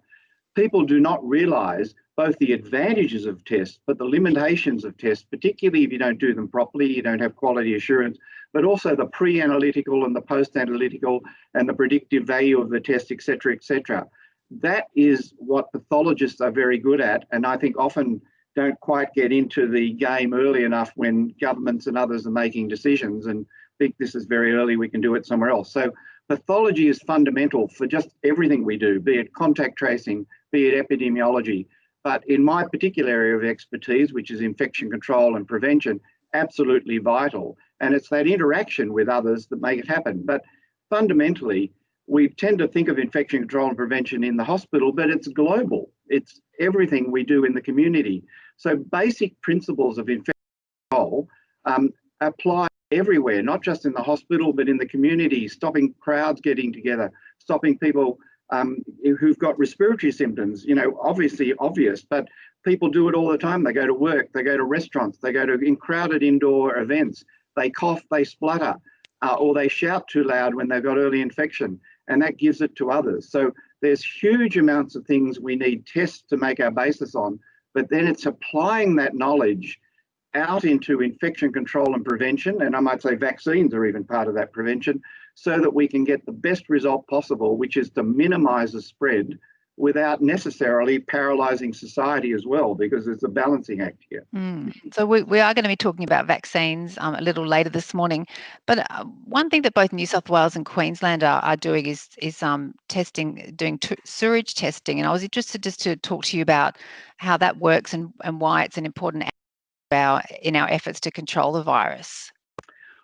S10: People do not realise both the advantages of tests, but the limitations of tests, particularly if you don't do them properly, you don't have quality assurance, but also the pre-analytical and the post-analytical and the predictive value of the test, et cetera, That is what pathologists are very good at, and I think often don't quite get into the game early enough when governments and others are making decisions and think this is very early, we can do it somewhere else. So pathology is fundamental for just everything we do, be it contact tracing, be it epidemiology. But in my particular area of expertise, which is infection control and prevention, absolutely vital. And it's that interaction with others that make it happen. But fundamentally, we tend to think of infection control and prevention in the hospital, but it's global. It's everything we do in the community. So basic principles of infection control apply everywhere, not just in the hospital, but in the community, stopping crowds getting together, stopping people who've got respiratory symptoms, obviously obvious, but people do it all the time. They go to work, they go to restaurants, they go to crowded indoor events, they cough, they splutter, or they shout too loud when they've got early infection, and that gives it to others. So there's huge amounts of things we need tests to make our basis on, but then it's applying that knowledge out into infection control and prevention, and I might say vaccines are even part of that prevention, so that we can get the best result possible, which is to minimise the spread without necessarily paralysing society as well, because it's a balancing act here.
S1: So we are going to be talking about vaccines a little later this morning, but one thing that both New South Wales and Queensland are doing is testing, doing sewage testing, and I was interested just to talk to you about how that works and why it's an important in our efforts to control the virus.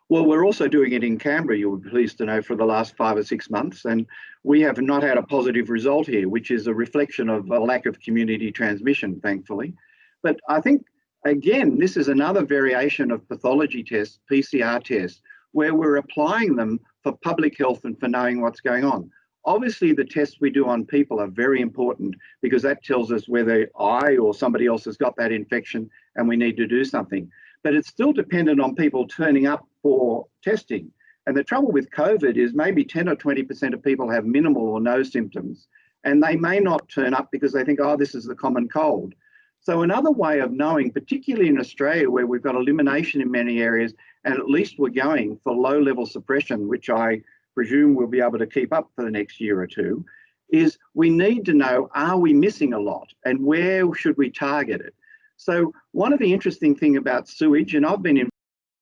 S10: Well, we're also doing it in Canberra, you'll be pleased to know, for the last 5 or 6 months, and we have not had a positive result here, which is a reflection of a lack of community transmission, thankfully. But I think, again, this is another variation of pathology tests, PCR tests, where we're applying them for public health and for knowing what's going on. Obviously, the tests we do on people are very important because that tells us whether I or somebody else has got that infection and we need to do something. But it's still dependent on people turning up for testing. And the trouble with COVID is maybe 10 or 20% of people have minimal or no symptoms. and they may not turn up because they think, oh, this is the common cold. So another way of knowing, particularly in Australia, where we've got elimination in many areas, and at least we're going for low-level suppression, which I presume we'll be able to keep up for the next year or two, is we need to know, are we missing a lot, and where should we target it? So one of the interesting things about sewage, and I've been in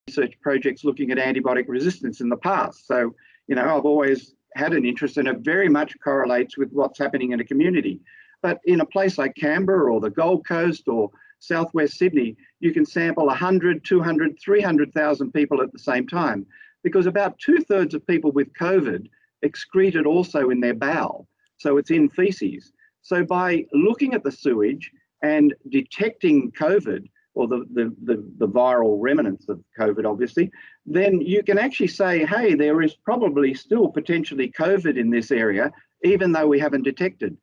S10: research projects looking at antibiotic resistance in the past, so I've always had an interest, and it very much correlates with what's happening in a community. But in a place like Canberra or the Gold Coast or Southwest Sydney, you can sample 100, 200, 300,000 people at the same time, because about 2/3 of people with COVID excrete it also in their bowel. So it's in feces. So by looking at the sewage and detecting COVID, or the viral remnants of COVID, obviously, then you can actually say, hey, there is probably still potentially COVID in this area, even though we haven't detected.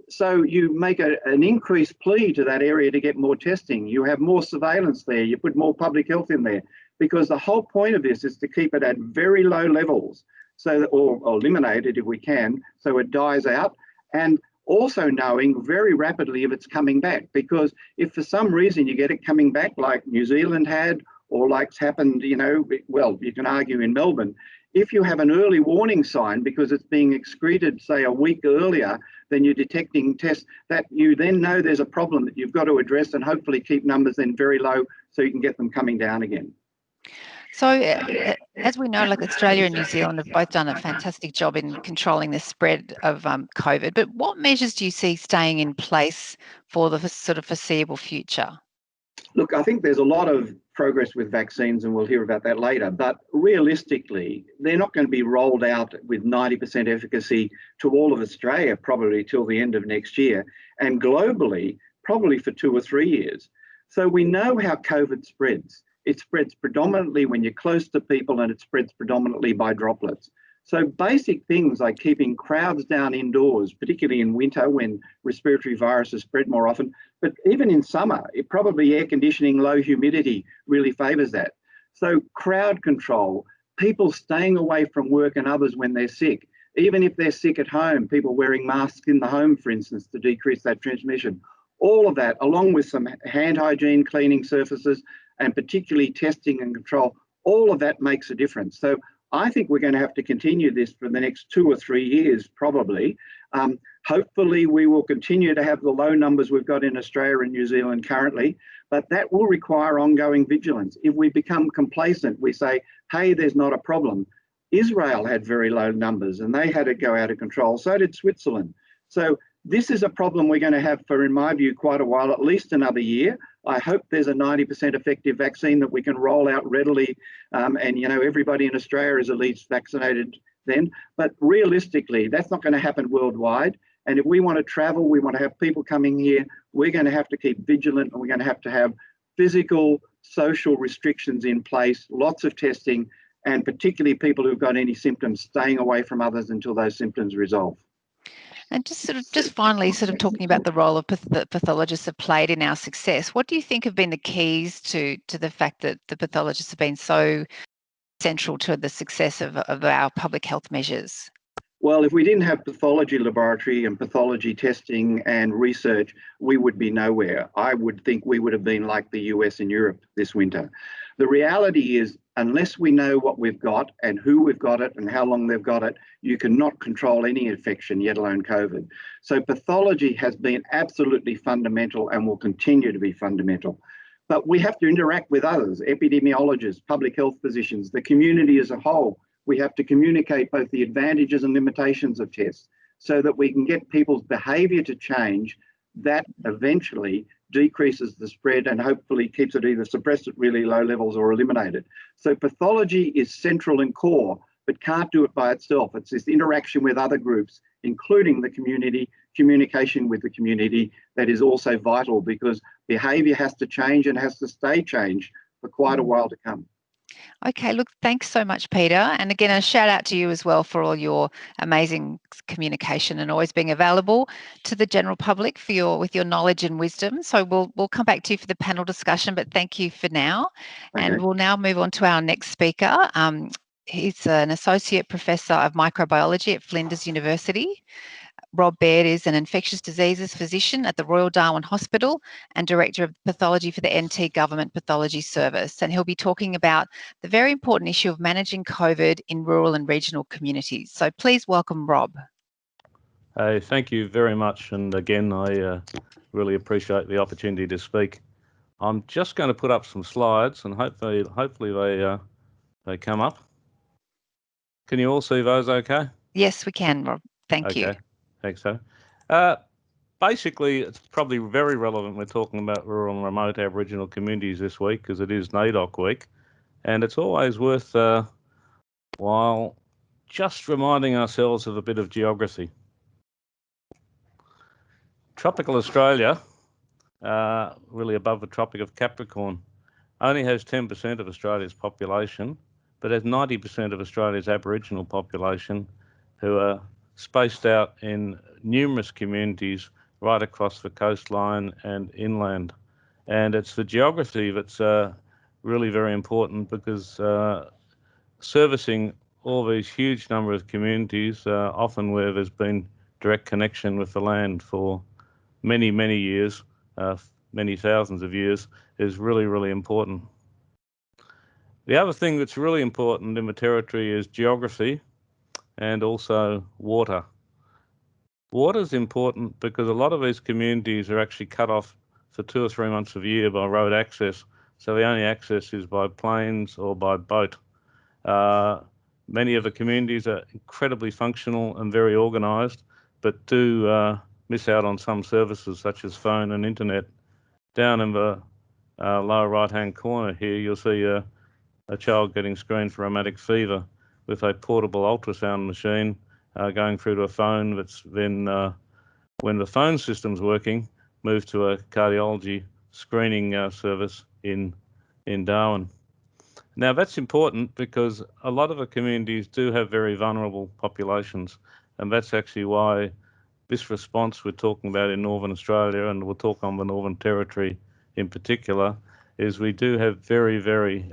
S10: So you make an increased plea to that area to get more testing. You have more surveillance there. You put more public health in there, because the whole point of this is to keep it at very low levels, so that, or eliminate it if we can, so it dies out. And also knowing very rapidly if it's coming back, because if for some reason you get it coming back like New Zealand had, or like's happened, well, you can argue in Melbourne, if you have an early warning sign because it's being excreted, say, a week earlier than you're detecting tests, that you then know there's a problem that you've got to address, and hopefully keep numbers then very low so you can get them coming down again.
S1: So as we know, like Australia and New Zealand have both done a fantastic job in controlling the spread of COVID, but what measures do you see staying in place for the sort of foreseeable future?
S10: Look, I think there's a lot of progress with vaccines, and we'll hear about that later, but realistically, they're not going to be rolled out with 90% efficacy to all of Australia probably till the end of next year, and globally, probably for 2 or 3 years. So we know how COVID spreads. It spreads predominantly when you're close to people, and it spreads predominantly by droplets. So basic things like keeping crowds down indoors, particularly in winter when respiratory viruses spread more often, but even in summer, probably air conditioning, low humidity really favours that. So crowd control, people staying away from work and others when they're sick, even if they're sick at home, people wearing masks in the home, for instance, to decrease that transmission. All of that, along with some hand hygiene, cleaning surfaces, and particularly testing and control, all of that makes a difference. So I think we're going to have to continue this for the next 2 or 3 years, probably. Hopefully, we will continue to have the low numbers we've got in Australia and New Zealand currently, but that will require ongoing vigilance. If we become complacent, we say, hey, there's not a problem. Israel had very low numbers and they had to go out of control. So did Switzerland. So this is a problem we're going to have for, in my view, quite a while, at least another year. I hope there's a 90% effective vaccine that we can roll out readily, and everybody in Australia is at least vaccinated then. But realistically, that's not going to happen worldwide. And if we want to travel, we want to have people coming here, we're going to have to keep vigilant, and we're going to have physical, social restrictions in place, lots of testing, and particularly people who've got any symptoms staying away from others until those symptoms resolve.
S1: And just finally, talking about the role of that pathologists have played in our success, what do you think have been the keys to the fact that the pathologists have been so central to the success of our public health measures?
S10: Well, if we didn't have pathology laboratory and pathology testing and research, we would be nowhere. I would think we would have been like the US and Europe this winter. The reality is, unless we know what we've got and who we've got it and how long they've got it, you cannot control any infection, yet alone COVID. So pathology has been absolutely fundamental and will continue to be fundamental. But we have to interact with others, epidemiologists, public health physicians, the community as a whole. We have to communicate both the advantages and limitations of tests so that we can get people's behaviour to change. That eventually decreases the spread and hopefully keeps it either suppressed at really low levels or eliminated. So pathology is central and core, but can't do it by itself. It's this interaction with other groups, including the community, communication with the community, that is also vital, because behaviour has to change and has to stay changed for quite a while to come.
S1: Okay, look, thanks so much, Peter. And again, a shout out to you as well for all your amazing communication and always being available to the general public with your knowledge and wisdom. So we'll come back to you for the panel discussion, but thank you for now. Okay. And we'll now move on to our next speaker. He's an associate professor of microbiology at Flinders University. Rob Baird is an infectious diseases physician at the Royal Darwin Hospital and Director of Pathology for the NT Government Pathology Service. And he'll be talking about the very important issue of managing COVID in rural and regional communities. So please welcome Rob.
S14: Hey, thank you very much. And again, I really appreciate the opportunity to speak. I'm just going to put up some slides and hopefully they come up. Can you all see those okay?
S1: Yes, we can, Rob. Thank you.
S14: Okay, thanks. So, basically, it's probably very relevant. We're talking about rural and remote Aboriginal communities this week because it is NAIDOC week, and it's always worth while just reminding ourselves of a bit of geography. Tropical Australia, really above the Tropic of Capricorn, only has 10% of Australia's population, but has 90% of Australia's Aboriginal population who are spaced out in numerous communities right across the coastline and inland. And it's the geography that's really very important because servicing all these huge number of communities, often where there's been direct connection with the land for many, many years, many thousands of years, is really, really important. The other thing that's really important in the territory is geography and also water. Water is important because a lot of these communities are actually cut off for 2 or 3 months of the year by road access, so the only access is by planes or by boat. Many of the communities are incredibly functional and very organised, but do miss out on some services such as phone and internet. Down in the lower right-hand corner here, you'll see a child getting screened for rheumatic fever with a portable ultrasound machine going through to a phone that's then, when the phone system's working, moved to a cardiology screening service in Darwin. Now that's important because a lot of the communities do have very vulnerable populations, and that's actually why this response we're talking about in Northern Australia, and we'll talk on the Northern Territory in particular, is we do have very, very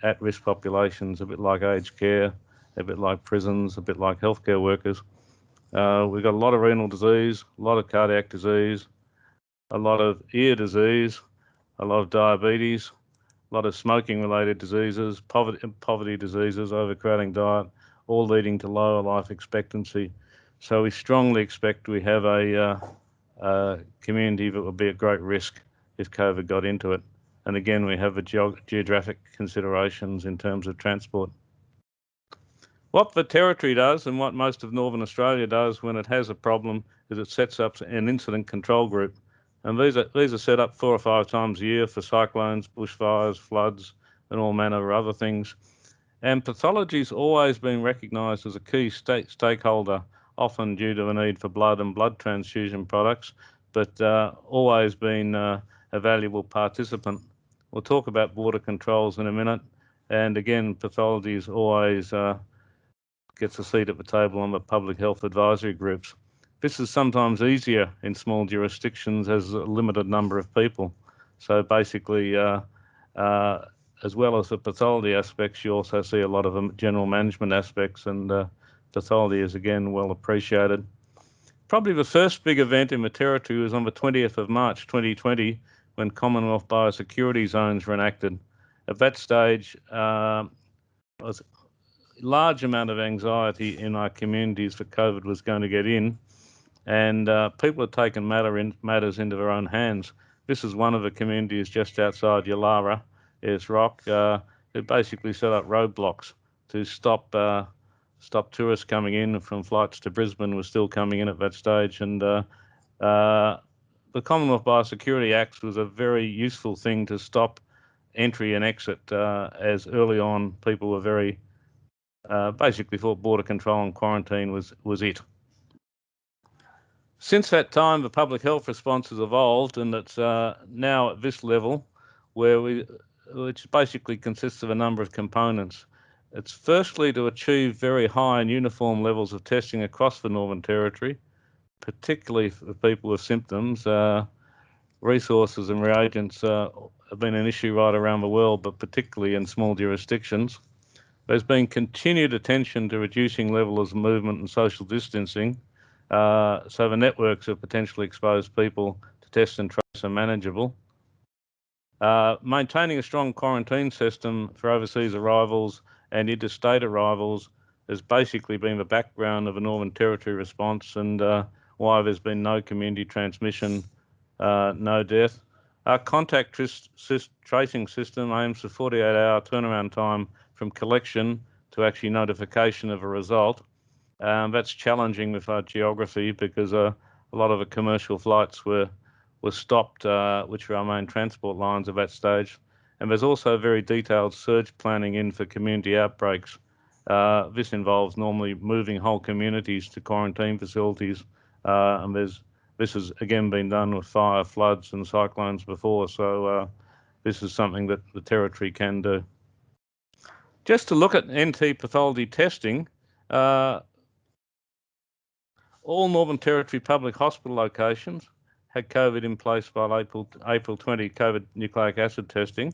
S14: at-risk populations, a bit like aged care, a bit like prisons, a bit like healthcare workers. We've got a lot of renal disease, a lot of cardiac disease, a lot of ear disease, a lot of diabetes, a lot of smoking-related diseases, poverty diseases, overcrowding diet, all leading to lower life expectancy. So we strongly expect we have a community that would be at great risk if COVID got into it. And again, we have the geographic considerations in terms of transport. What the Territory does and what most of Northern Australia does when it has a problem is it sets up an incident control group. And these are set up 4 or 5 times a year for cyclones, bushfires, floods, and all manner of other things. And pathology's always been recognised as a key stakeholder, often due to the need for blood and blood transfusion products, but always been a valuable participant. We'll talk about border controls in a minute. And again, pathology is always gets a seat at the table on the public health advisory groups. This is sometimes easier in small jurisdictions as a limited number of people. So basically, as well as the pathology aspects, you also see a lot of general management aspects, and pathology is again well appreciated. Probably the first big event in the Territory was on the 20th of March 2020 when Commonwealth biosecurity zones were enacted. At that stage, was a large amount of anxiety in our communities that COVID was going to get in, and people had taken matters into their own hands. This is one of the communities just outside Yulara, Ayers Rock, who basically set up roadblocks to stop tourists coming in from flights to Brisbane were still coming in at that stage. And the Commonwealth Biosecurity Act was a very useful thing to stop entry and exit, as early on people were very basically thought border control and quarantine was it. Since that time, the public health response has evolved, and it's now at this level, which basically consists of a number of components. It's firstly to achieve very high and uniform levels of testing across the Northern Territory, particularly for people with symptoms. Resources and reagents have been an issue right around the world, but particularly in small jurisdictions. There's been continued attention to reducing levels of movement and social distancing, So the networks of potentially exposed people to test and trace are manageable. Maintaining a strong quarantine system for overseas arrivals and interstate arrivals has basically been the background of the Northern Territory response, and why there's been no community transmission, no death. Our contact tracing system aims for 48-hour turnaround time from collection to actually notification of a result. That's challenging with our geography because a lot of the commercial flights were stopped, which are our main transport lines at that stage. And there's also very detailed surge planning in for community outbreaks. This involves normally moving whole communities to quarantine facilities, and this has again been done with fire, floods and cyclones before, so this is something that the Territory can do. Just to look at NT pathology testing, all Northern Territory public hospital locations had COVID in place by April 20 COVID nucleic acid testing.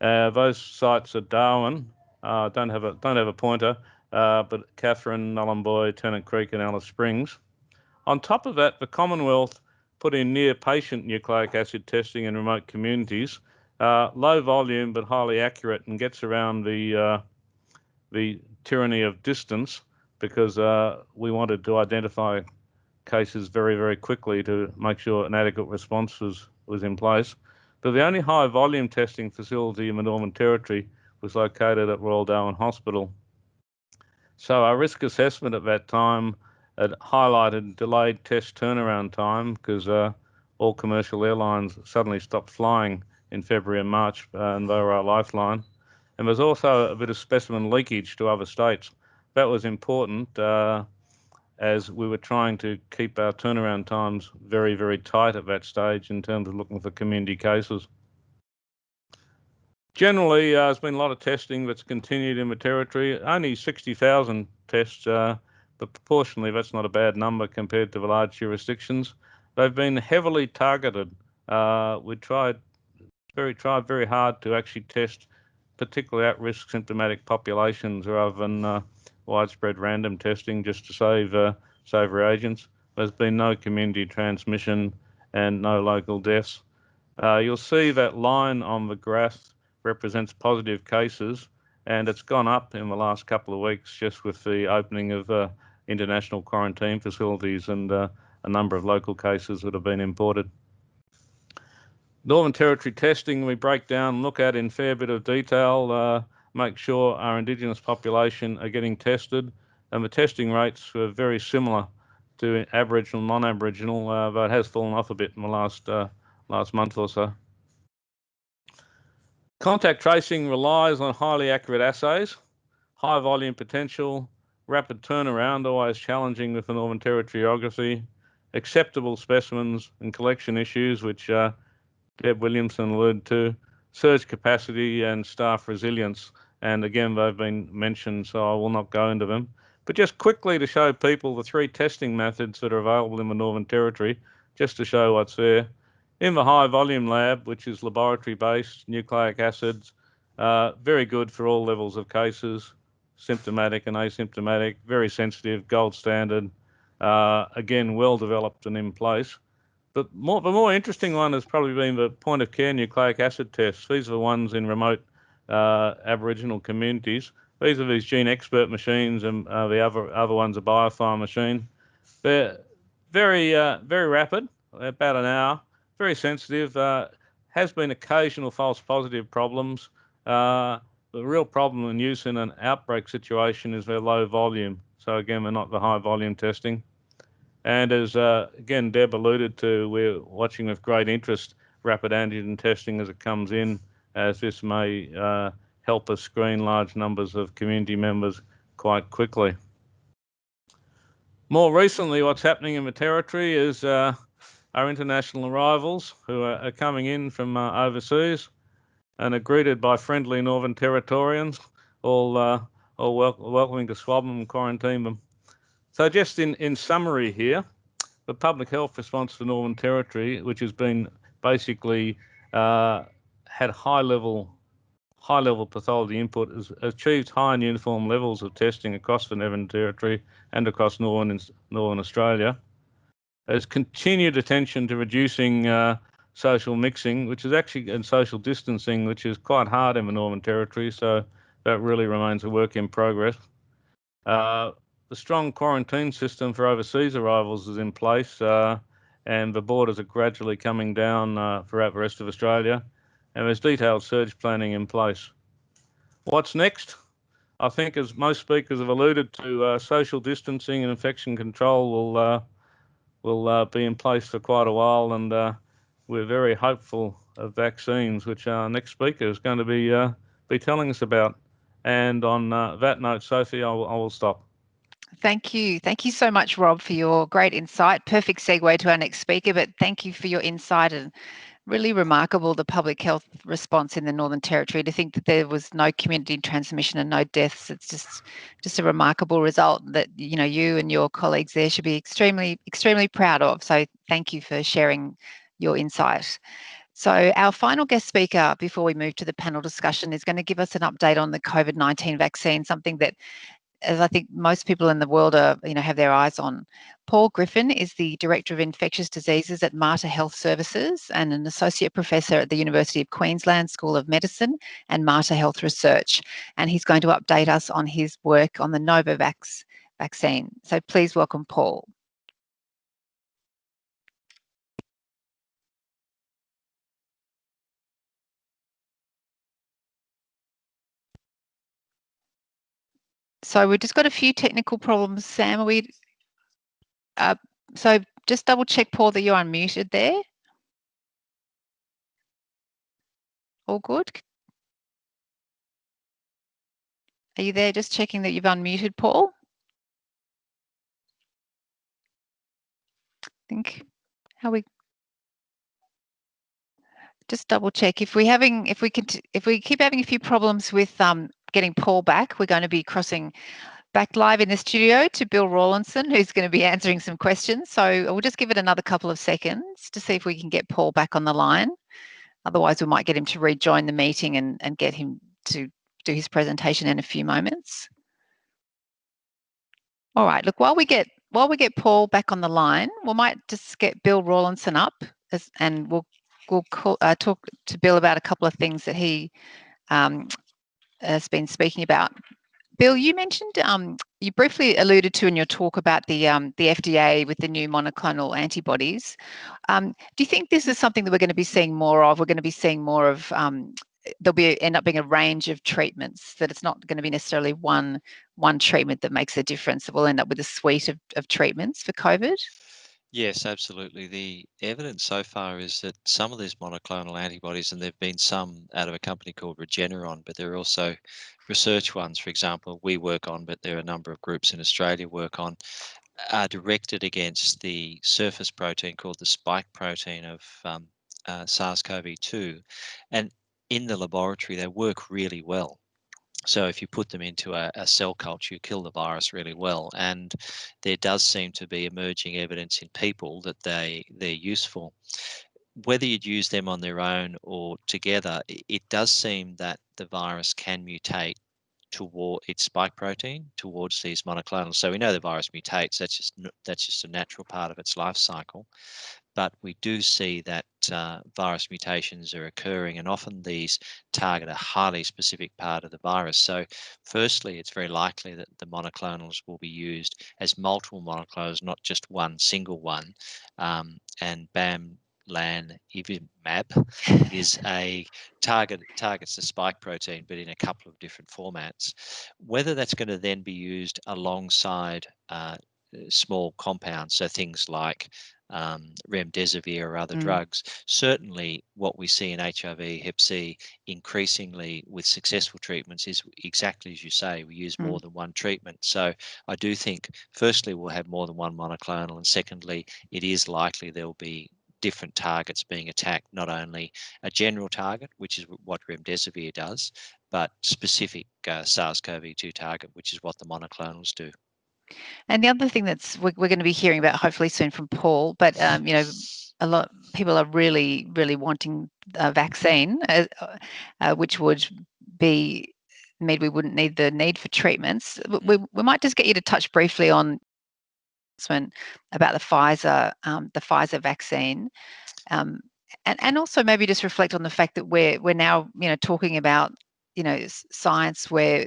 S14: Those sites are Darwin, don't have a pointer, but Catherine, Nullumboy, Tennant Creek and Alice Springs. On top of that, the Commonwealth put in near patient nucleic acid testing in remote communities, low volume but highly accurate, and gets around the tyranny of distance, because we wanted to identify cases very, very quickly to make sure an adequate response was in place. But the only high volume testing facility in the Northern Territory was located at Royal Darwin Hospital. So our risk assessment at that time had highlighted delayed test turnaround time, because all commercial airlines suddenly stopped flying in February and March, and they were our lifeline. And there's also a bit of specimen leakage to other states. That was important, as we were trying to keep our turnaround times very, very tight at that stage in terms of looking for community cases. Generally, there's been a lot of testing that's continued in the Territory. Only 60,000 tests, but proportionally that's not a bad number compared to the large jurisdictions. They've been heavily targeted. We tried very hard to actually test particularly at-risk symptomatic populations rather than widespread random testing, just to save reagents. There's been no community transmission and no local deaths. You'll see that line on the graph represents positive cases, and it's gone up in the last couple of weeks just with the opening of international quarantine facilities and a number of local cases that have been imported. Northern Territory testing we break down and look at in fair bit of detail, make sure our Indigenous population are getting tested, and the testing rates were very similar to Aboriginal, non-Aboriginal, but it has fallen off a bit in the last month or so. Contact tracing relies on highly accurate assays, high volume potential, rapid turnaround, always challenging with the Northern Territory geography, acceptable specimens and collection issues, which Deb Williamson alluded to, surge capacity and staff resilience. And again, they've been mentioned, so I will not go into them. But just quickly to show people the three testing methods that are available in the Northern Territory, just to show what's there. In the high volume lab, which is laboratory based, nucleic acids, very good for all levels of cases, symptomatic and asymptomatic, very sensitive, gold standard, again, well developed and in place. But the more interesting one has probably been the point of care nucleic acid tests. These are the ones in remote Aboriginal communities. These are these gene expert machines, and the other one's a biofile machine. They're very rapid, about an hour, very sensitive. Has been occasional false positive problems. The real problem in use in an outbreak situation is their low volume. So again, we're not the high volume testing. And as again Deb alluded to, we're watching with great interest rapid antigen testing as it comes in, as this may help us screen large numbers of community members quite quickly. More recently, what's happening in the Territory is our international arrivals who are coming in from overseas and are greeted by friendly Northern Territorians, all welcoming to swab them and quarantine them. So just in summary here, the public health response to the Northern Territory, which has been basically had high level high-level pathology input has achieved high and uniform levels of testing across the Northern Territory and across Northern Australia. There's continued attention to reducing social mixing, which is actually, and social distancing, which is quite hard in the Northern Territory, so that really remains a work in progress. The strong quarantine system for overseas arrivals is in place, and the borders are gradually coming down throughout the rest of Australia, and there's detailed surge planning in place. What's next? I think, as most speakers have alluded to, social distancing and infection control will be in place for quite a while, and we're very hopeful of vaccines, which our next speaker is going to be telling us about. And on that note, Sophie, I will stop.
S1: Thank you. Thank you so much, Rob, for your great insight. Perfect segue to our next speaker, but thank you for your insight, and really remarkable, the public health response in the Northern Territory. To think that there was no community transmission and no deaths, it's just a remarkable result that, you know, you and your colleagues there should be extremely proud of. So thank you for sharing your insight. So our final guest speaker before we move to the panel discussion is going to give us an update on the COVID-19 vaccine, something that, as I think most people in the world are, have their eyes on. Paul Griffin is the Director of Infectious Diseases at Mater Health Services and an Associate Professor at the University of Queensland School of Medicine and Mater Health Research. And he's going to update us on his work on the Novavax vaccine. So please welcome Paul. So we've just got a few technical problems, Sam. Are we? So just double check, Paul, that you're unmuted there. All good? Are you there? Just checking that you've unmuted, Paul. I think just double check if we keep having a few problems with getting Paul back. We're going to be crossing back live in the studio to Bill Rawlinson, who's going to be answering some questions. So we'll just give it another couple of seconds to see if we can get Paul back on the line. Otherwise, we might get him to rejoin the meeting and get him to do his presentation in a few moments. All right. Look, while we get Paul back on the line, we might just get Bill Rawlinson up, and we'll talk to Bill about a couple of things that he has been speaking about. Bill, you mentioned, you briefly alluded to in your talk about the FDA with the new monoclonal antibodies. Do you think this is something that we're going to be seeing more of? We're going to be seeing more of, end up being a range of treatments, that it's not going to be necessarily one treatment that makes a difference, that we'll end up with a suite of treatments for COVID?
S13: Yes, absolutely. The evidence so far is that some of these monoclonal antibodies, and there have been some out of a company called Regeneron, but there are also research ones, for example, we work on, but there are a number of groups in Australia work on, are directed against the surface protein called the spike protein of SARS-CoV-2. And in the laboratory, they work really well. So if you put them into a cell culture, you kill the virus really well. And there does seem to be emerging evidence in people that they're useful. Whether you'd use them on their own or together, it does seem that the virus can mutate toward its spike protein towards these monoclonals. So we know the virus mutates. That's just a natural part of its life cycle. But we do see that virus mutations are occurring, and often these target a highly specific part of the virus. So firstly, it's very likely that the monoclonals will be used as multiple monoclonals, not just one single one. And bamlanivimab is a targets the spike protein, but in a couple of different formats. Whether that's going to then be used alongside small compounds, so things like remdesivir or other drugs. Certainly what we see in HIV, Hep C, increasingly with successful treatments is exactly as you say, we use more than one treatment. So I do think, firstly, we'll have more than one monoclonal, and secondly, it is likely there'll be different targets being attacked, not only a general target, which is what remdesivir does, but specific SARS-CoV-2 target, which is what the monoclonals do.
S1: And the other thing we're going to be hearing about hopefully soon from Paul, but a lot of people are really wanting a vaccine, which would we wouldn't need the need for treatments. We might just get you to touch briefly on about the Pfizer vaccine, and also maybe just reflect on the fact that we're now talking about science where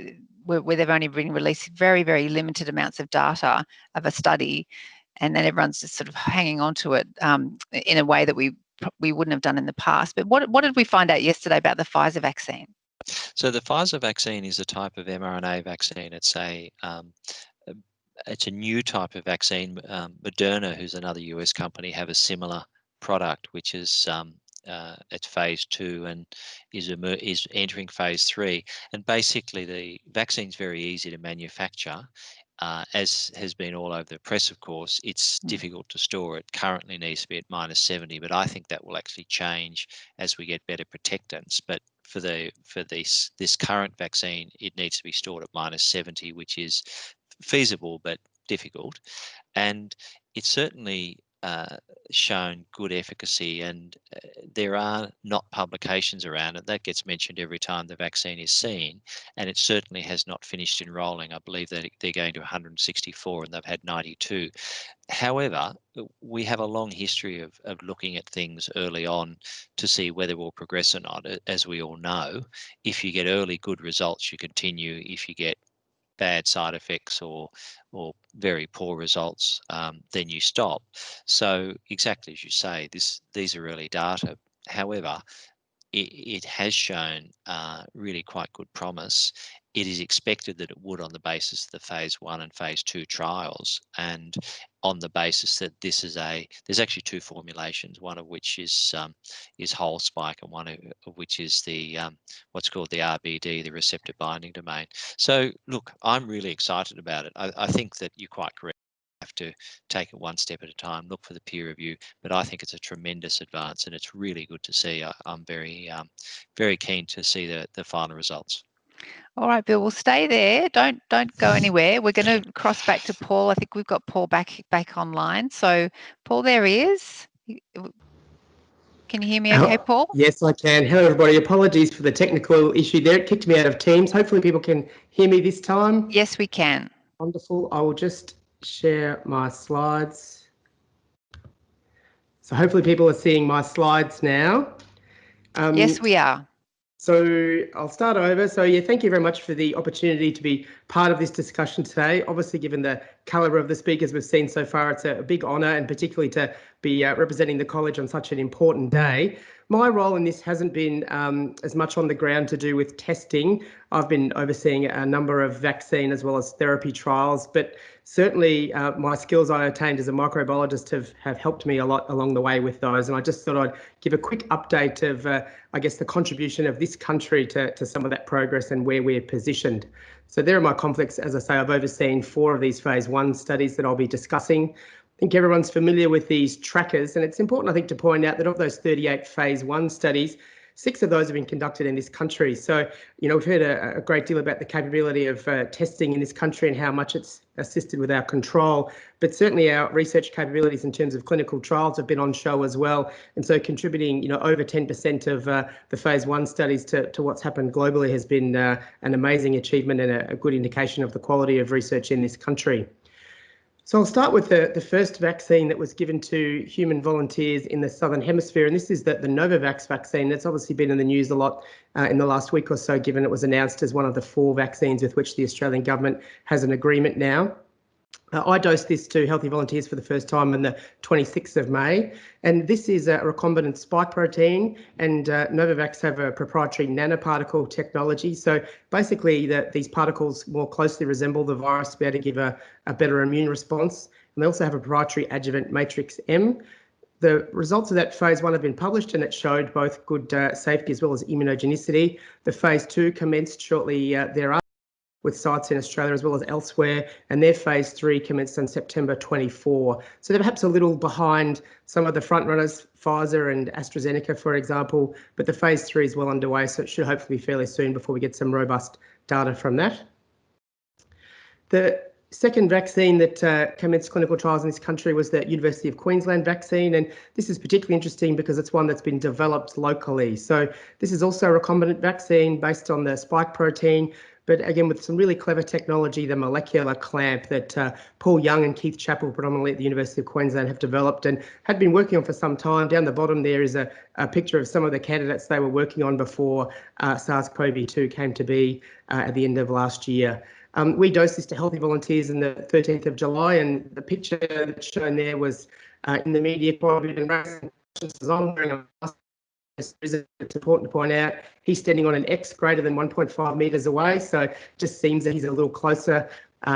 S1: they've only been releasing very, very limited amounts of data of a study, and then everyone's just sort of hanging on to it in a way that we wouldn't have done in the past. But what did we find out yesterday about the Pfizer vaccine?
S13: So the Pfizer vaccine is a type of mRNA vaccine. It's a new type of vaccine. Moderna, who's another US company, have a similar product, which is at phase 2 and is entering phase 3. And basically, the vaccine's very easy to manufacture. As has been all over the press, of course, it's difficult to store. It currently needs to be at -70, but I think that will actually change as we get better protectants. But for this current vaccine, it needs to be stored at -70, which is feasible but difficult. And it's certainly shown good efficacy, and there are not publications around it. That gets mentioned every time the vaccine is seen, and it certainly has not finished enrolling. I believe that they're going to 164 and they've had 92. However, we have a long history of looking at things early on to see whether we'll progress or not. As we all know, if you get early good results, you continue. If you get bad side effects or very poor results, then you stop. So exactly as you say, these are early data. However, it has shown really quite good promise. It is expected that it would on the basis of the phase 1 and phase 2 trials, and on the basis that there's actually 2 formulations, one of which is whole spike, and one of which is the what's called the RBD, the receptor binding domain. So look, I'm really excited about it. I think that you're quite correct. Have to take it one step at a time, look for the peer review, but I think it's a tremendous advance, and it's really good to see. I'm very keen to see the final results.
S1: All right, Bill, we'll stay there. Don't go anywhere. We're going to cross back to Paul. I think we've got Paul back online. So Paul, there he is. Can you hear me okay, Paul?
S15: Yes, I can. Hello, everybody. Apologies for the technical issue there. It kicked me out of Teams. Hopefully people can hear me this time.
S1: Yes, we can.
S15: Wonderful. I will just share my slides. So hopefully people are seeing my slides now.
S1: Yes, we are.
S15: So I'll start over. So yeah, thank you very much for the opportunity to be part of this discussion today. Obviously, given the calibre of the speakers we've seen so far, it's a big honour, and particularly to be representing the college on such an important day. My role in this hasn't been as much on the ground to do with testing. I've been overseeing a number of vaccine as well as therapy trials, but certainly my skills I attained as a microbiologist have helped me a lot along the way with those. And I just thought I'd give a quick update of, I guess, the contribution of this country to some of that progress and where we're positioned. So there are my conflicts. As I say, I've overseen 4 of these phase 1 studies that I'll be discussing. I think everyone's familiar with these trackers, and it's important, I think, to point out that of those 38 phase 1 studies, 6 of those have been conducted in this country. So, we've heard a great deal about the capability of testing in this country and how much it's assisted with our control, but certainly our research capabilities in terms of clinical trials have been on show as well. And so contributing, over 10% of the phase 1 studies to what's happened globally has been an amazing achievement and a good indication of the quality of research in this country. So I'll start with the first vaccine that was given to human volunteers in the Southern Hemisphere, and this is the Novavax vaccine. That's obviously been in the news a lot in the last week or so, given it was announced as one of the 4 vaccines with which the Australian government has an agreement now. I dosed this to healthy volunteers for the first time on the 26th of May, and this is a recombinant spike protein, and Novavax have a proprietary nanoparticle technology. So basically these particles more closely resemble the virus to be able to give a better immune response. And they also have a proprietary adjuvant matrix M. The results of that phase 1 have been published, and it showed both good safety as well as immunogenicity. The phase 2 commenced shortly thereafter, with sites in Australia as well as elsewhere, and their phase 3 commenced on September 24. So they're perhaps a little behind some of the front runners, Pfizer and AstraZeneca, for example, but the phase 3 is well underway, so it should hopefully be fairly soon before we get some robust data from that. The Second vaccine that commenced clinical trials in this country was the University of Queensland vaccine, and this is particularly interesting because it's one that's been developed locally. So this is also a recombinant vaccine based on the spike protein, but again with some really clever technology, the molecular clamp that Paul Young and Keith Chappell, predominantly at the University of Queensland, have developed and had been working on for some time. Down the bottom there is a picture of some of the candidates they were working on before SARS-CoV-2 came to be at the end of last year. We dosed this to healthy volunteers on the 13th of July, and the picture that's shown there was in the media quite a bit embarrassing. It's important to point out he's standing on an X greater than 1.5 metres away, so it just seems that he's a little closer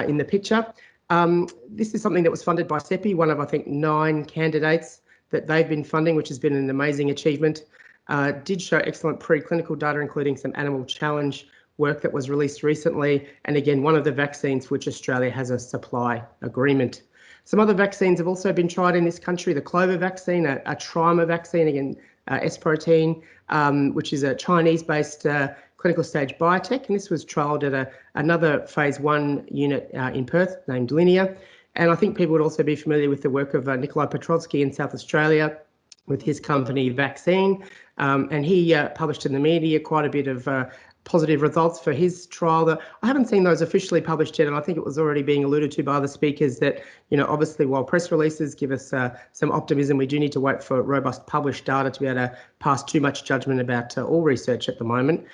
S15: in the picture. This is something that was funded by CEPI, one of, I think, 9 candidates that they've been funding, which has been an amazing achievement. Did show excellent preclinical data, including some animal challenge work that was released recently, and again, one of the vaccines for which Australia has a supply agreement. Some other vaccines have also been tried in this country. The Clover vaccine, a trimer vaccine, again, S protein, which is a Chinese-based clinical stage biotech, and this was trialled at another phase 1 unit in Perth named Linear. And I think people would also be familiar with the work of Nikolai Petrovsky in South Australia with his company Vaccine, and he published in the media quite a bit of positive results for his trial. That I haven't seen those officially published yet, and I think it was already being alluded to by other speakers that, you know, obviously while press releases give us some optimism, we do need to wait for robust published data to be able to pass too much judgment about all research at the moment.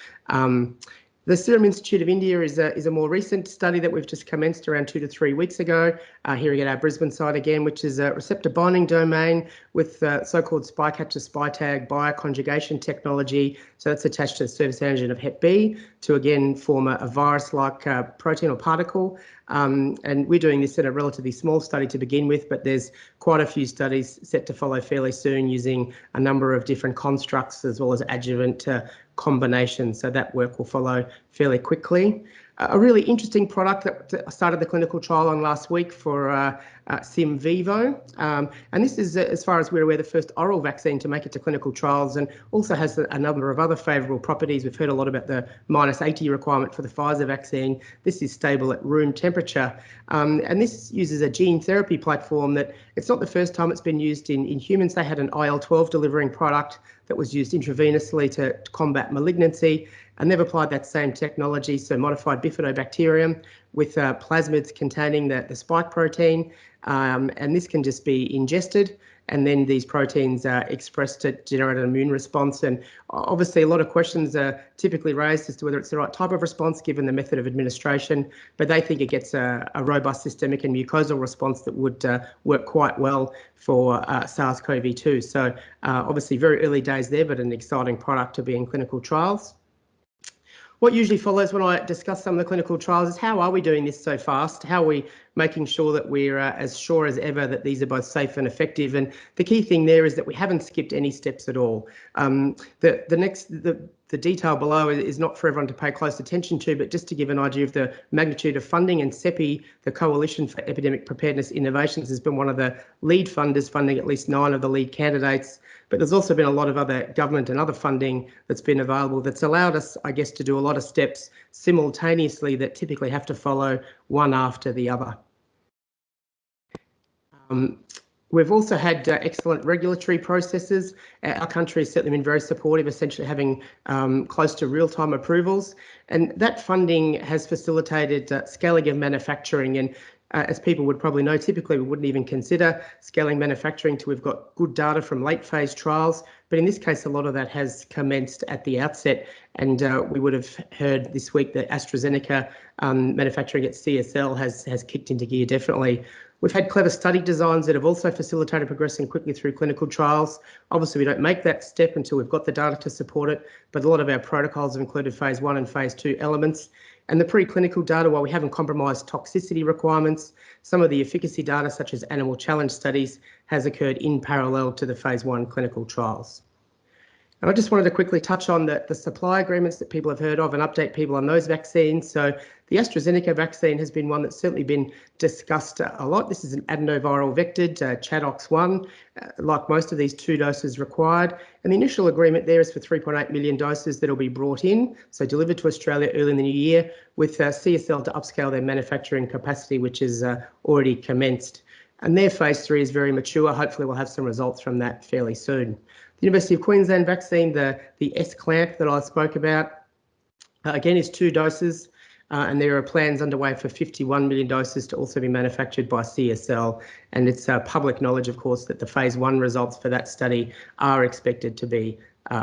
S15: The Serum Institute of India is a more recent study that we've just commenced around 2 to 3 weeks ago, here at our Brisbane site again, which is a receptor binding domain with so-called spy catcher spy tag bioconjugation technology. So that's attached to the surface antigen of Hep B to again form a virus-like protein or particle. And we're doing this in a relatively small study to begin with, but there's quite a few studies set to follow fairly soon using a number of different constructs as well as adjuvant combinations. So that work will follow fairly quickly. A really interesting product that I started the clinical trial on last week for Sim Vivo. And this is, as far as we're aware, the first oral vaccine to make it to clinical trials, and also has a number of other favourable properties. We've heard a lot about the -80 requirement for the Pfizer vaccine. This is stable at room temperature. And this uses a gene therapy platform that it's not the first time it's been used in humans. They had an IL-12 delivering product that was used intravenously to combat malignancy, and they've applied that same technology, so modified bifidobacterium with plasmids containing the spike protein, and this can just be ingested, and then these proteins are expressed to generate an immune response. And obviously a lot of questions are typically raised as to whether it's the right type of response given the method of administration, but they think it gets a robust systemic and mucosal response that would work quite well for SARS-CoV-2. So obviously very early days there, but an exciting product to be in clinical trials. What usually follows when I discuss some of the clinical trials is how are we doing this so fast? How are we making sure that we're as sure as ever that these are both safe and effective? And the key thing there is that we haven't skipped any steps at all. The detail below is not for everyone to pay close attention to, but just to give an idea of the magnitude of funding. And CEPI, the Coalition for Epidemic Preparedness Innovations, has been one of the lead funders, funding at least 9 of the lead candidates. But there's also been a lot of other government and other funding that's been available that's allowed us, I guess, to do a lot of steps simultaneously that typically have to follow one after the other. We've also had excellent regulatory processes. Our country has certainly been very supportive, essentially having close to real-time approvals. And that funding has facilitated scaling of manufacturing. And as people would probably know, typically we wouldn't even consider scaling manufacturing till we've got good data from late phase trials. But in this case, a lot of that has commenced at the outset. And we would have heard this week that AstraZeneca manufacturing at CSL has kicked into gear definitely. We've had clever study designs that have also facilitated progressing quickly through clinical trials. Obviously, we don't make that step until we've got the data to support it, but a lot of our protocols have included phase 1 and phase 2 elements. And the preclinical data, while we haven't compromised toxicity requirements, some of the efficacy data, such as animal challenge studies, has occurred in parallel to the phase 1 clinical trials. And I just wanted to quickly touch on the supply agreements that people have heard of and update people on those vaccines. So the AstraZeneca vaccine has been one that's certainly been discussed a lot. This is an adenoviral vectored ChAdOx1, like most of these 2 doses required. And the initial agreement there is for 3.8 million doses that will be brought in, so delivered to Australia early in the new year, with CSL to upscale their manufacturing capacity, which is already commenced. And their phase 3 is very mature. Hopefully we'll have some results from that fairly soon. The University of Queensland vaccine, the S-clamp that I spoke about, again is 2 doses. And there are plans underway for 51 million doses to also be manufactured by CSL. And it's public knowledge, of course, that the phase 1 results for that study are expected to be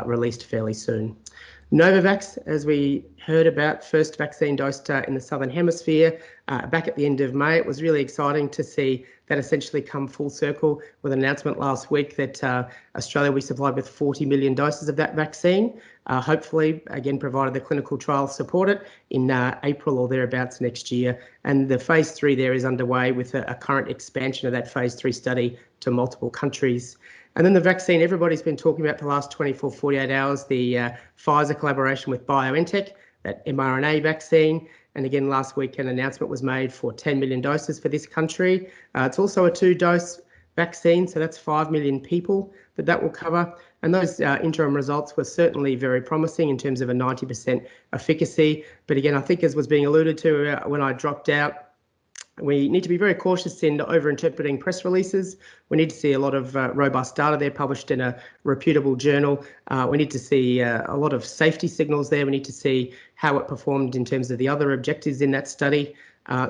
S15: released fairly soon. Novavax, as we heard about, first vaccine dosed in the Southern Hemisphere back at the end of May. It was really exciting to see that essentially come full circle with an announcement last week that Australia will be supplied with 40 million doses of that vaccine, hopefully, again, provided the clinical trials support it, in April or thereabouts next year. And the phase 3 there is underway with a current expansion of that phase 3 study to multiple countries. And then the vaccine everybody's been talking about for the last 24, 48 hours, the Pfizer collaboration with BioNTech, that mRNA vaccine. And again, last week an announcement was made for 10 million doses for this country. It's also a 2-dose vaccine, so that's 5 million people that will cover. And those interim results were certainly very promising in terms of a 90% efficacy. But again, I think as was being alluded to when I dropped out, we need to be very cautious in over-interpreting press releases. We need to see a lot of robust data there published in a reputable journal. We need to see a lot of safety signals there. We need to see how it performed in terms of the other objectives in that study.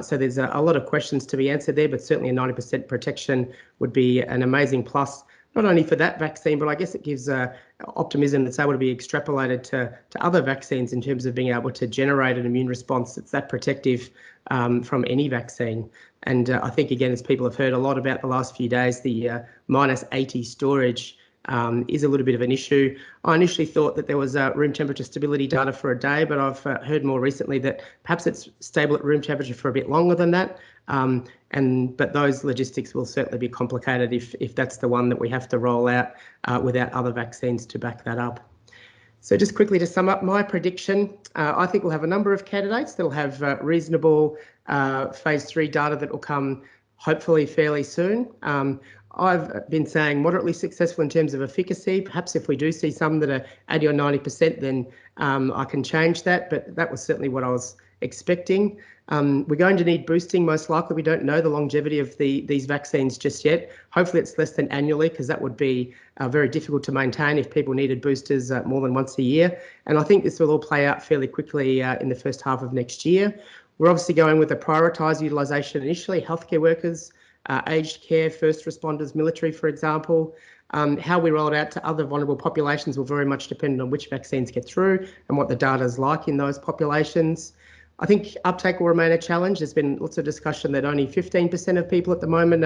S15: So there's a lot of questions to be answered there, but certainly a 90% protection would be an amazing plus, not only for that vaccine, but I guess it gives optimism that's able to be extrapolated to other vaccines in terms of being able to generate an immune response that's that protective from any vaccine. And I think, again, as people have heard a lot about the last few days, the -80 storage is a little bit of an issue. I initially thought that there was room temperature stability data for a day, but I've heard more recently that perhaps it's stable at room temperature for a bit longer than that. But those logistics will certainly be complicated if that's the one that we have to roll out without other vaccines to back that up. So just quickly to sum up my prediction, I think we'll have a number of candidates that will have reasonable phase 3 data that will come hopefully fairly soon. I've been saying moderately successful in terms of efficacy. Perhaps if we do see some that are 80 or 90%, then I can change that, but that was certainly what I was expecting. We're going to need boosting most likely. We don't know the longevity of these vaccines just yet. Hopefully it's less than annually, because that would be very difficult to maintain if people needed boosters more than once a year. And I think this will all play out fairly quickly in the first half of next year. We're obviously going with a prioritised utilisation initially, healthcare workers, aged care, first responders, military, for example. How we roll it out to other vulnerable populations will very much depend on which vaccines get through and what the data is like in those populations. I think uptake will remain a challenge. There's been lots of discussion that only 15% of people at the moment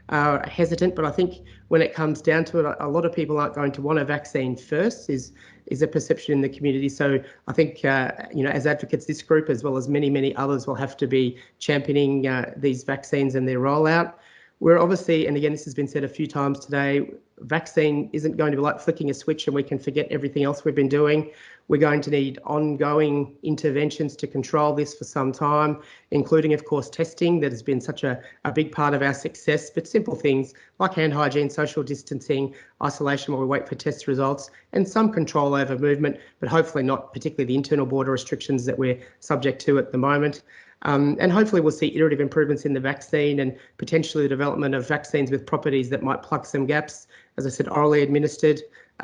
S15: are hesitant, but I think when it comes down to it, a lot of people aren't going to want a vaccine first, is a perception in the community. So I think, as advocates, this group, as well as many, many others, will have to be championing these vaccines and their rollout. We're obviously, and again, this has been said a few times today, vaccine isn't going to be like flicking a switch and we can forget everything else we've been doing. We're going to need ongoing interventions to control this for some time, including, of course, testing that has been such a big part of our success, but simple things like hand hygiene, social distancing, isolation while we wait for test results, and some control over movement, but hopefully not particularly the internal border restrictions that we're subject to at the moment. And hopefully we'll see iterative improvements in the vaccine and potentially the development of vaccines with properties that might plug some gaps, as I said, orally administered,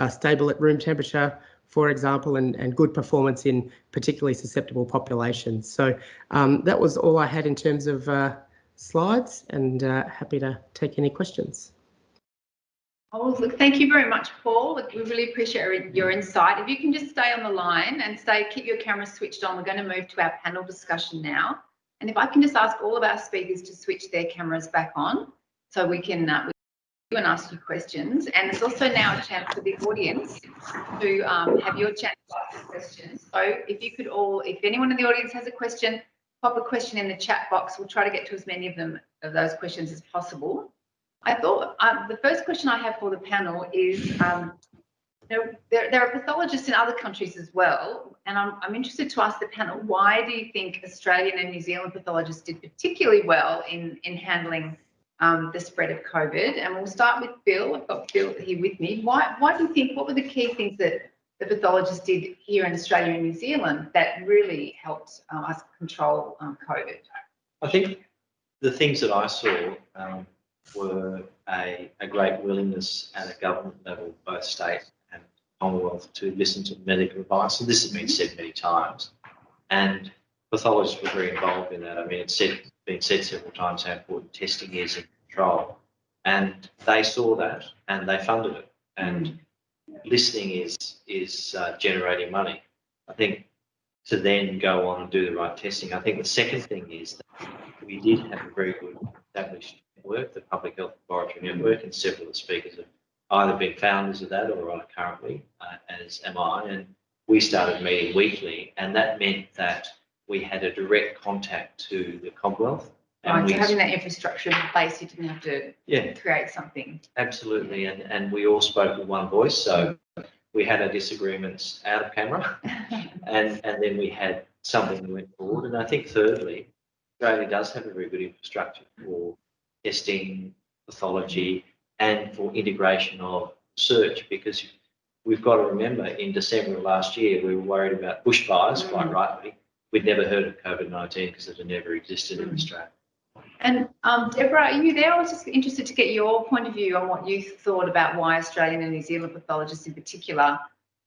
S15: stable at room temperature, for example, and good performance in particularly susceptible populations. So that was all I had in terms of slides, and happy to take any questions.
S1: Oh, look, thank you very much, Paul. Look, we really appreciate your insight. If you can just stay on the line and keep your camera switched on, we're going to move to our panel discussion now. And if I can just ask all of our speakers to switch their cameras back on so we can and ask you questions. And there's also now a chance for the audience to have your chance to ask questions. So if you could all, if anyone in the audience has a question, pop a question in the chat box. We'll try to get to as many of those questions as possible. I thought the first question I have for the panel is
S16: There are pathologists in other countries as well, and I'm interested to ask the panel, why do you think Australian and New Zealand pathologists did particularly well in handling the spread of COVID? And we'll start with Bill. I've got Bill here with me. Why do you think, what were the key things that the pathologists did here in Australia and New Zealand that really helped us control COVID?
S11: I think the things that I saw were a great willingness at a government level, both state and Commonwealth, to listen to medical advice. And this has been said many times. And pathologists were very involved in that. I mean, it's been said several times how important testing is in control. And they saw that and they funded it. And listening is generating money. I think to then go on and do the right testing. I think the second thing is that we did have a very good established network, the Public Health Laboratory Network, and several of the speakers have either been founders of that or are currently, as am I. And we started meeting weekly, and that meant that we had a direct contact to the Commonwealth.
S16: Right, so having that infrastructure in place, you didn't have to create something.
S11: Absolutely, and we all spoke with one voice, so we had our disagreements out of camera, and then we had something that went forward. And I think thirdly, Australia does have a very good infrastructure for testing, pathology, and for integration of research, because we've got to remember in December of last year, we were worried about bushfires, quite rightly. We'd never heard of COVID-19 because it had never existed in Australia.
S16: And Deborah, are you there? I was just interested to get your point of view on what you thought about why Australian and New Zealand pathologists in particular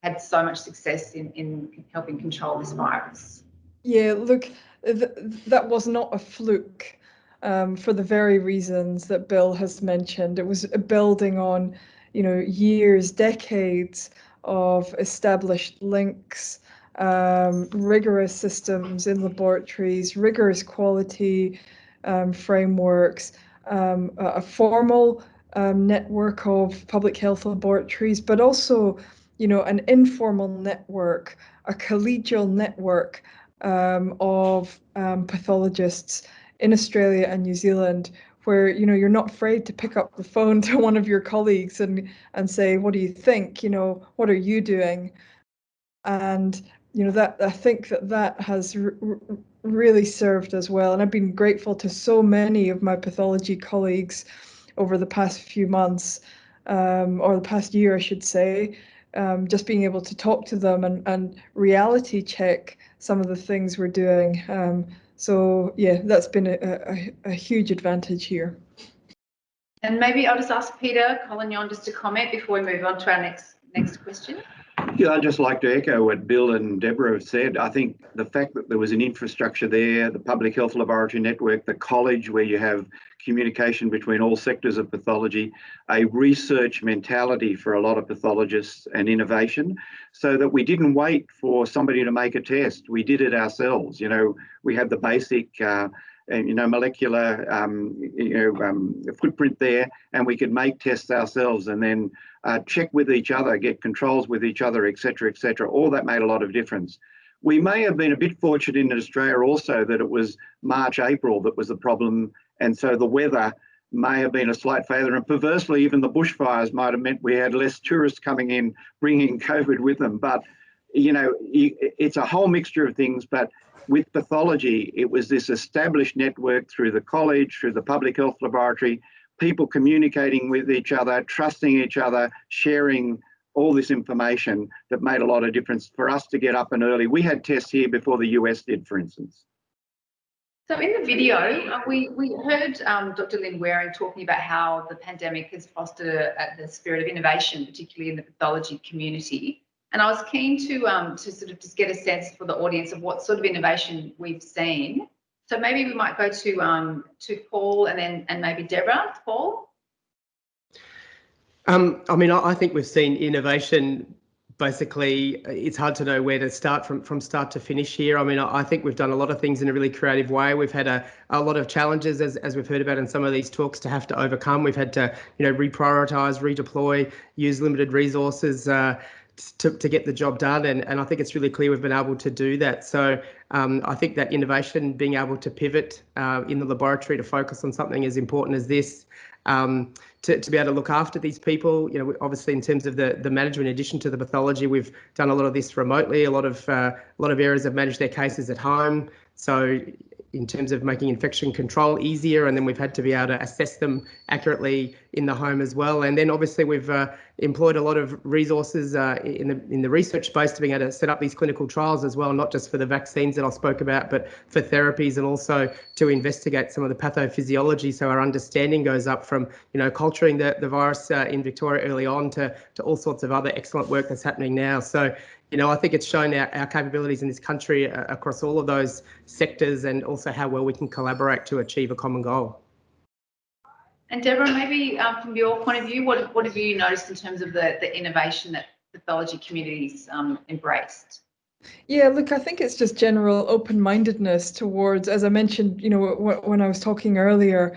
S16: had so much success in helping control this virus.
S8: Yeah, look, that was not a fluke for the very reasons that Bill has mentioned. It was building on, years, decades of established links, rigorous systems in laboratories, rigorous quality frameworks, a formal network of public health laboratories, but also, an informal network, a collegial network of pathologists in Australia and New Zealand, where you're not afraid to pick up the phone to one of your colleagues and say, what do you think? What are you doing? And that I think that has really served as well. And I've been grateful to so many of my pathology colleagues over the past few months, or the past year, I should say, just being able to talk to them and reality check some of the things we're doing. So yeah, that's been a huge advantage here.
S16: And maybe I'll just ask Peter Collignon just to comment before we move on to our next question.
S10: Yeah, I'd just like to echo what Bill and Deborah have said. I think the fact that there was an infrastructure there, the Public Health Laboratory Network, the college where you have communication between all sectors of pathology, a research mentality for a lot of pathologists and innovation, so that we didn't wait for somebody to make a test. We did it ourselves. We had the basic molecular footprint there, and we could make tests ourselves and then check with each other, get controls with each other, etc., etc. All that made a lot of difference. We may have been a bit fortunate in Australia also that it was March, April that was the problem, and so the weather may have been a slight failure, and perversely even the bushfires might have meant we had less tourists coming in bringing COVID with them. But it's a whole mixture of things. But with pathology, it was this established network through the college, through the Public Health Laboratory, people communicating with each other, trusting each other, sharing all this information that made a lot of difference for us to get up and early. We had tests here before the US did, for instance.
S16: So in the video, we heard Dr. Lynn Waring talking about how the pandemic has fostered the spirit of innovation, particularly in the pathology community. And I was keen to sort of just get a sense for the audience of what sort of innovation we've seen. So maybe we might go to Paul and maybe Deborah. Paul?
S15: I think we've seen innovation. Basically, it's hard to know where to start from start to finish here. I think we've done a lot of things in a really creative way. We've had a lot of challenges, as we've heard about in some of these talks, to have to overcome. We've had to, reprioritise, redeploy, use limited resources, to get the job done, and I think it's really clear we've been able to do that. So I think that innovation, being able to pivot in the laboratory to focus on something as important as this, to be able to look after these people, obviously in terms of the management, in addition to the pathology, we've done a lot of this remotely. A lot of areas have managed their cases at home. So in terms of making infection control easier, and then we've had to be able to assess them accurately in the home as well. And then obviously we've employed a lot of resources in the research space to be able to set up these clinical trials as well, not just for the vaccines that I spoke about, but for therapies, and also to investigate some of the pathophysiology, so our understanding goes up from culturing the virus in Victoria early on to all sorts of other excellent work that's happening now. So I think it's shown our capabilities in this country across all of those sectors, and also how well we can collaborate to achieve a common goal.
S16: And Deborah, maybe from your point of view, what have you noticed in terms of the innovation that pathology communities embraced?
S8: Yeah, look, I think it's just general open-mindedness towards, as I mentioned, when I was talking earlier,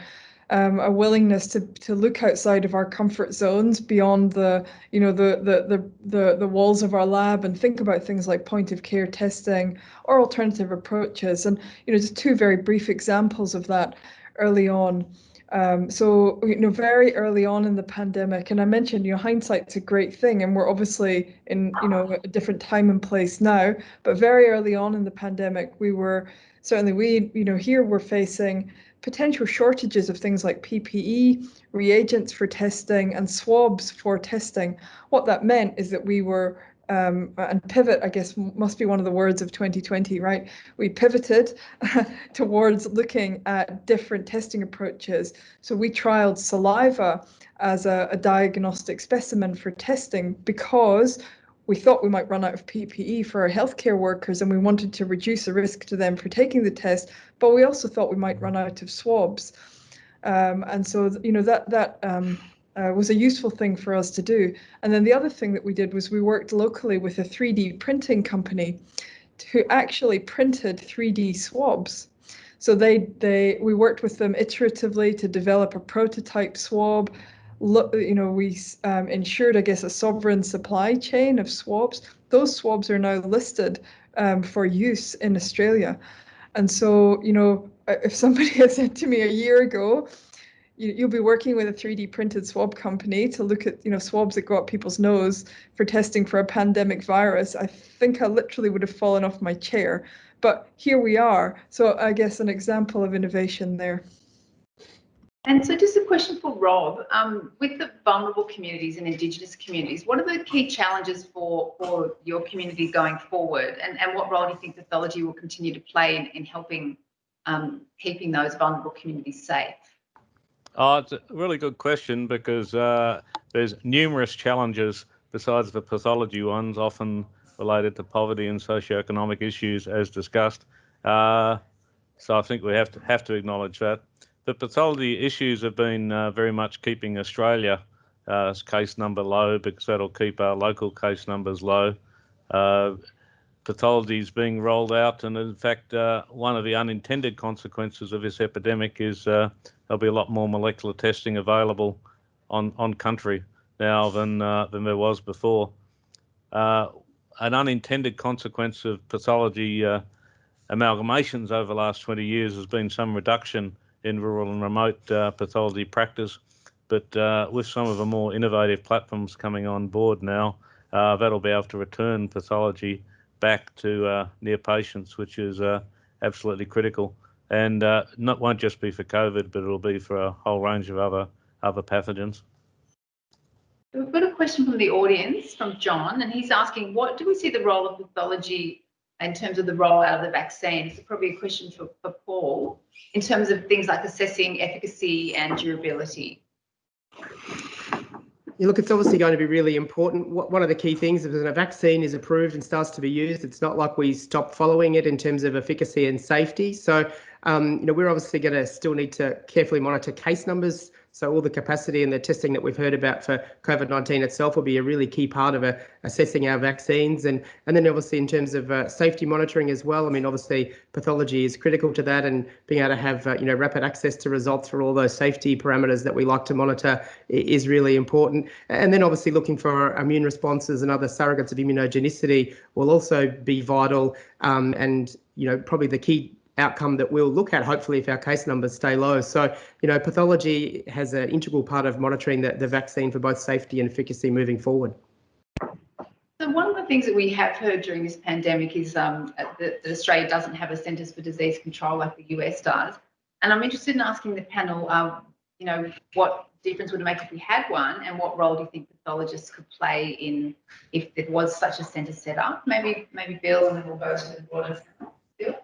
S8: a willingness to look outside of our comfort zones, beyond the walls of our lab, and think about things like point of care testing or alternative approaches. And just two very brief examples of that early on. So very early on in the pandemic, and I mentioned hindsight's a great thing, and we're obviously in a different time and place now, but very early on in the pandemic, here we're facing potential shortages of things like PPE, reagents for testing, and swabs for testing. What that meant is that we were, and pivot, I guess, must be one of the words of 2020, right? We pivoted towards looking at different testing approaches. So we trialed saliva as a diagnostic specimen for testing, because we thought we might run out of PPE for our healthcare workers, and we wanted to reduce the risk to them for taking the test, but we also thought we might run out of swabs. And so, that was a useful thing for us to do. And then the other thing that we did was we worked locally with a 3D printing company who actually printed 3D swabs. So we worked with them iteratively to develop a prototype swab. We ensured, I guess, a sovereign supply chain of swabs. Those swabs are now listed for use in Australia. And so, if somebody had said to me a year ago, you'll be working with a 3D printed swab company to look at, swabs that go up people's nose for testing for a pandemic virus, I think I literally would have fallen off my chair. But here we are. So I guess an example of innovation there.
S16: And so just a question for Rob, with the vulnerable communities and Indigenous communities, what are the key challenges for your community going forward? And what role do you think pathology will continue to play in helping keeping those vulnerable communities safe?
S14: Oh, it's a really good question, because there's numerous challenges besides the pathology ones, often related to poverty and socioeconomic issues, as discussed. So I think we have to acknowledge that. The pathology issues have been very much keeping Australia's case number low, because that'll keep our local case numbers low. Pathology is being rolled out, and in fact, one of the unintended consequences of this epidemic is there'll be a lot more molecular testing available on country now than there was before. An unintended consequence of pathology amalgamations over the last 20 years has been some reduction in rural and remote pathology practice, but with some of the more innovative platforms coming on board now, that'll be able to return pathology back to near patients, which is absolutely critical, and won't just be for COVID, but it'll be for a whole range of other pathogens.
S16: We've got a question from the audience, from John, and he's asking, what do we see the role of pathology in terms of the rollout of the vaccine? It's probably a question for Paul, in terms of things like assessing efficacy and durability.
S15: Yeah, look, it's obviously going to be really important. One of the key things is when a vaccine is approved and starts to be used, it's not like we stop following it in terms of efficacy and safety. So, we're obviously going to still need to carefully monitor case numbers So all the capacity and the testing that we've heard about for COVID-19 itself will be a really key part of assessing our vaccines. And then obviously in terms of safety monitoring as well, I mean, obviously pathology is critical to that, and being able to have rapid access to results for all those safety parameters that we like to monitor is really important. And then obviously looking for immune responses and other surrogates of immunogenicity will also be vital, and probably the key outcome that we'll look at, hopefully, if our case numbers stay low. So, pathology has an integral part of monitoring the vaccine for both safety and efficacy moving forward.
S16: So one of the things that we have heard during this pandemic is that Australia doesn't have a Centres for Disease Control like the US does. And I'm interested in asking the panel, what difference would it make if we had one, and what role do you think pathologists could play in if there was such a centre set up? Maybe Bill, and then we'll go to the broader panel. Bill?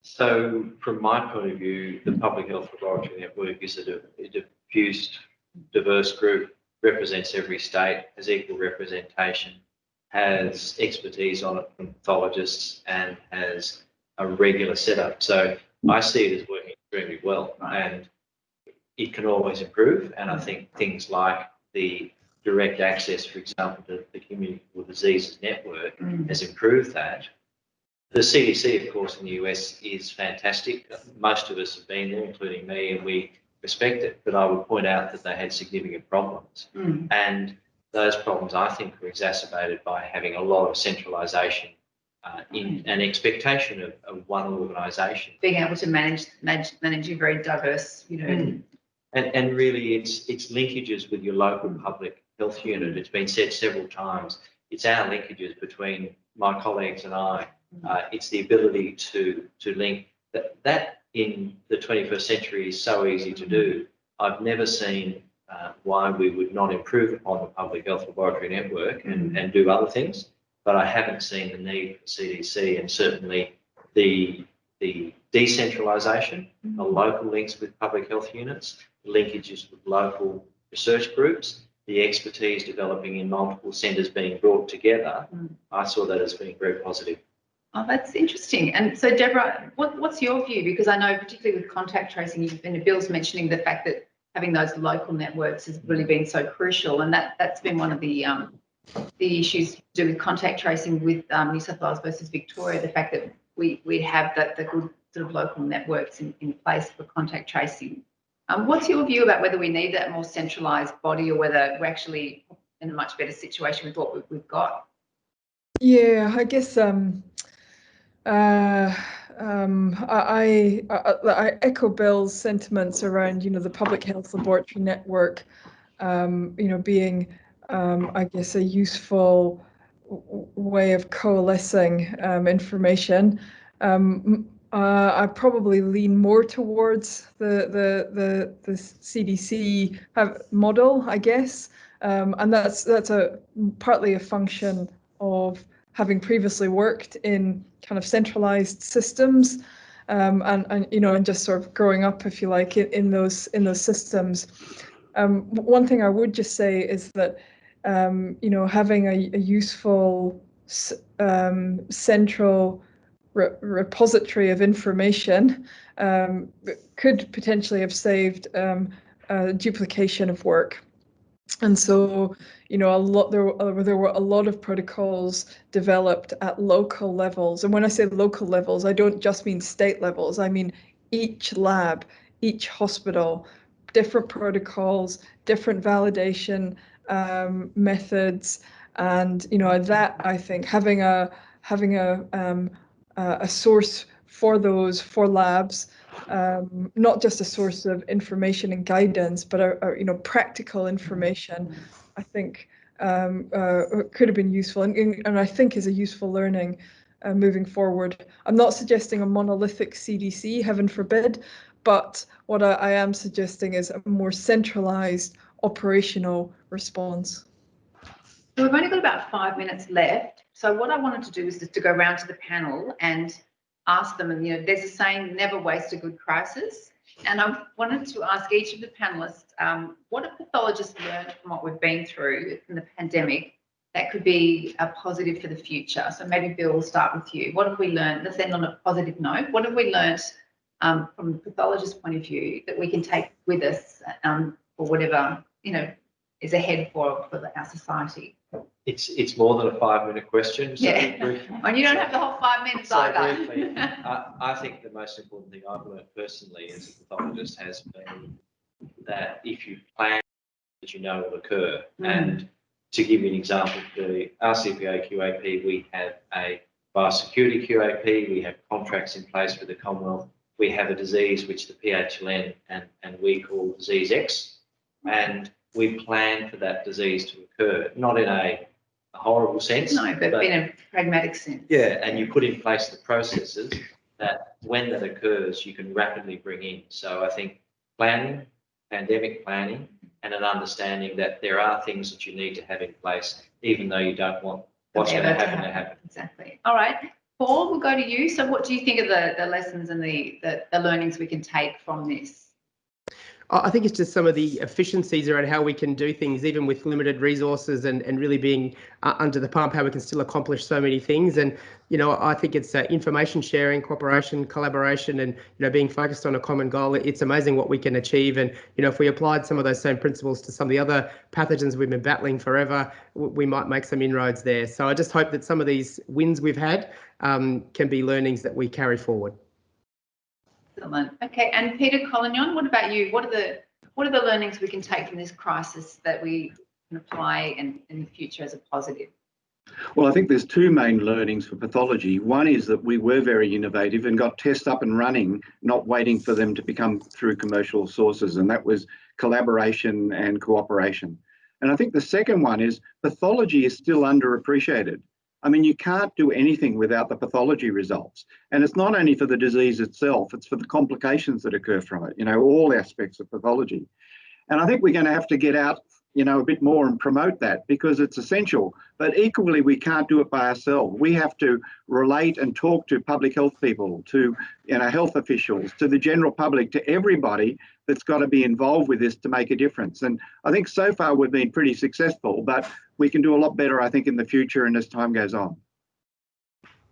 S11: So from my point of view, the Public Health Laboratory Network is a diffused, diverse group, represents every state, has equal representation, has expertise on it from pathologists, and has a regular setup. So I see it as working extremely well, and it can always improve. And I think things like the direct access, for example, to the Communicable Diseases Network has improved that. The CDC, of course, in the US is fantastic. Most of us have been there, including me, and we respect it. But I would point out that they had significant problems. And those problems, I think, were exacerbated by having a lot of centralisation in an expectation of one organisation.
S16: Being able to manage a very diverse,
S11: And really, it's linkages with your local public health unit. It's been said several times. It's our linkages between my colleagues and I. It's the ability to link that in the 21st century is so easy to do. I've never seen why we would not improve upon the Public Health Laboratory Network and do other things, but I haven't seen the need for CDC, and certainly the decentralisation, the local links with public health units, linkages with local research groups, the expertise developing in multiple centres being brought together. I saw that as being very positive.
S16: Oh, that's interesting. And so, Deborah, what's your view? Because I know, particularly with contact tracing, Bill's mentioning the fact that having those local networks has really been so crucial, and that's been one of the issues to do with contact tracing with New South Wales versus Victoria. The fact that we have the good sort of local networks in place for contact tracing. What's your view about whether we need that more centralised body, or whether we're actually in a much better situation with what we've got?
S8: Yeah, I guess I echo Bill's sentiments around, the Public Health Laboratory Network, being, I guess, a useful way of coalescing information. I probably lean more towards the CDC model, I guess, and that's partly a function of having previously worked in kind of centralized systems, and just sort of growing up, if you like, in those systems. One thing I would just say is that having a useful central repository of information could potentially have saved duplication of work. And so, there were a lot of protocols developed at local levels. And when I say local levels, I don't just mean state levels. I mean each lab, each hospital, different protocols, different validation methods, and that, I think, having a source for labs, not just a source of information and guidance, but practical information, I think could have been useful, and I think is a useful learning moving forward. I'm not suggesting a monolithic CDC, heaven forbid, but what I am suggesting is a more centralized operational response.
S16: So we've only got about 5 minutes left. So what I wanted to do is just to go around to the panel and ask them, and there's a saying, never waste a good crisis. And I wanted to ask each of the panelists, what have pathologists learned from what we've been through in the pandemic that could be a positive for the future? So maybe Bill, will start with you. What have we learned? Let's end on a positive note. What have we learned from the pathologist's point of view that we can take with us for whatever, is ahead for our society?
S11: It's more than a 5-minute question. So
S16: and you don't have the whole 5 minutes either.
S11: Briefly, I think the most important thing I've learned personally as a pathologist has been that if you plan, that you know will occur. And to give you an example, the RCPA QAP, we have a biosecurity QAP, we have contracts in place with the Commonwealth, we have a disease which the PHLN and we call disease X, and we plan for that disease to occur, not in a horrible sense.
S16: No, but in a pragmatic sense.
S11: Yeah, and you put in place the processes that when that occurs, you can rapidly bring in. So I think planning, pandemic planning, and an understanding that there are things that you need to have in place, even though you don't want what's going to happen to happen.
S16: Exactly. All right. Paul, we'll go to you. So what do you think of the lessons and the learnings we can take from this?
S15: I think it's just some of the efficiencies around how we can do things, even with limited resources and really being under the pump, how we can still accomplish so many things. And, I think it's information sharing, cooperation, collaboration, and, being focused on a common goal. It's amazing what we can achieve. And, if we applied some of those same principles to some of the other pathogens we've been battling forever, we might make some inroads there. So I just hope that some of these wins we've had can be learnings that we carry forward.
S16: Excellent. Okay, and Peter Collignon, what about you? What are the learnings we can take from this crisis that we can apply in the future as a positive?
S10: Well, I think there's two main learnings for pathology. One is that we were very innovative and got tests up and running, not waiting for them to become through commercial sources, and that was collaboration and cooperation. And I think the second one is pathology is still underappreciated. I mean, you can't do anything without the pathology results. And it's not only for the disease itself, it's for the complications that occur from it, all aspects of pathology. And I think we're going to have to get out, a bit more and promote that because it's essential. But equally, we can't do it by ourselves. We have to relate and talk to public health people, to health officials, to the general public, to everybody that's got to be involved with this to make a difference. And I think so far we've been pretty successful, but we can do a lot better, I think, in the future and as time goes on.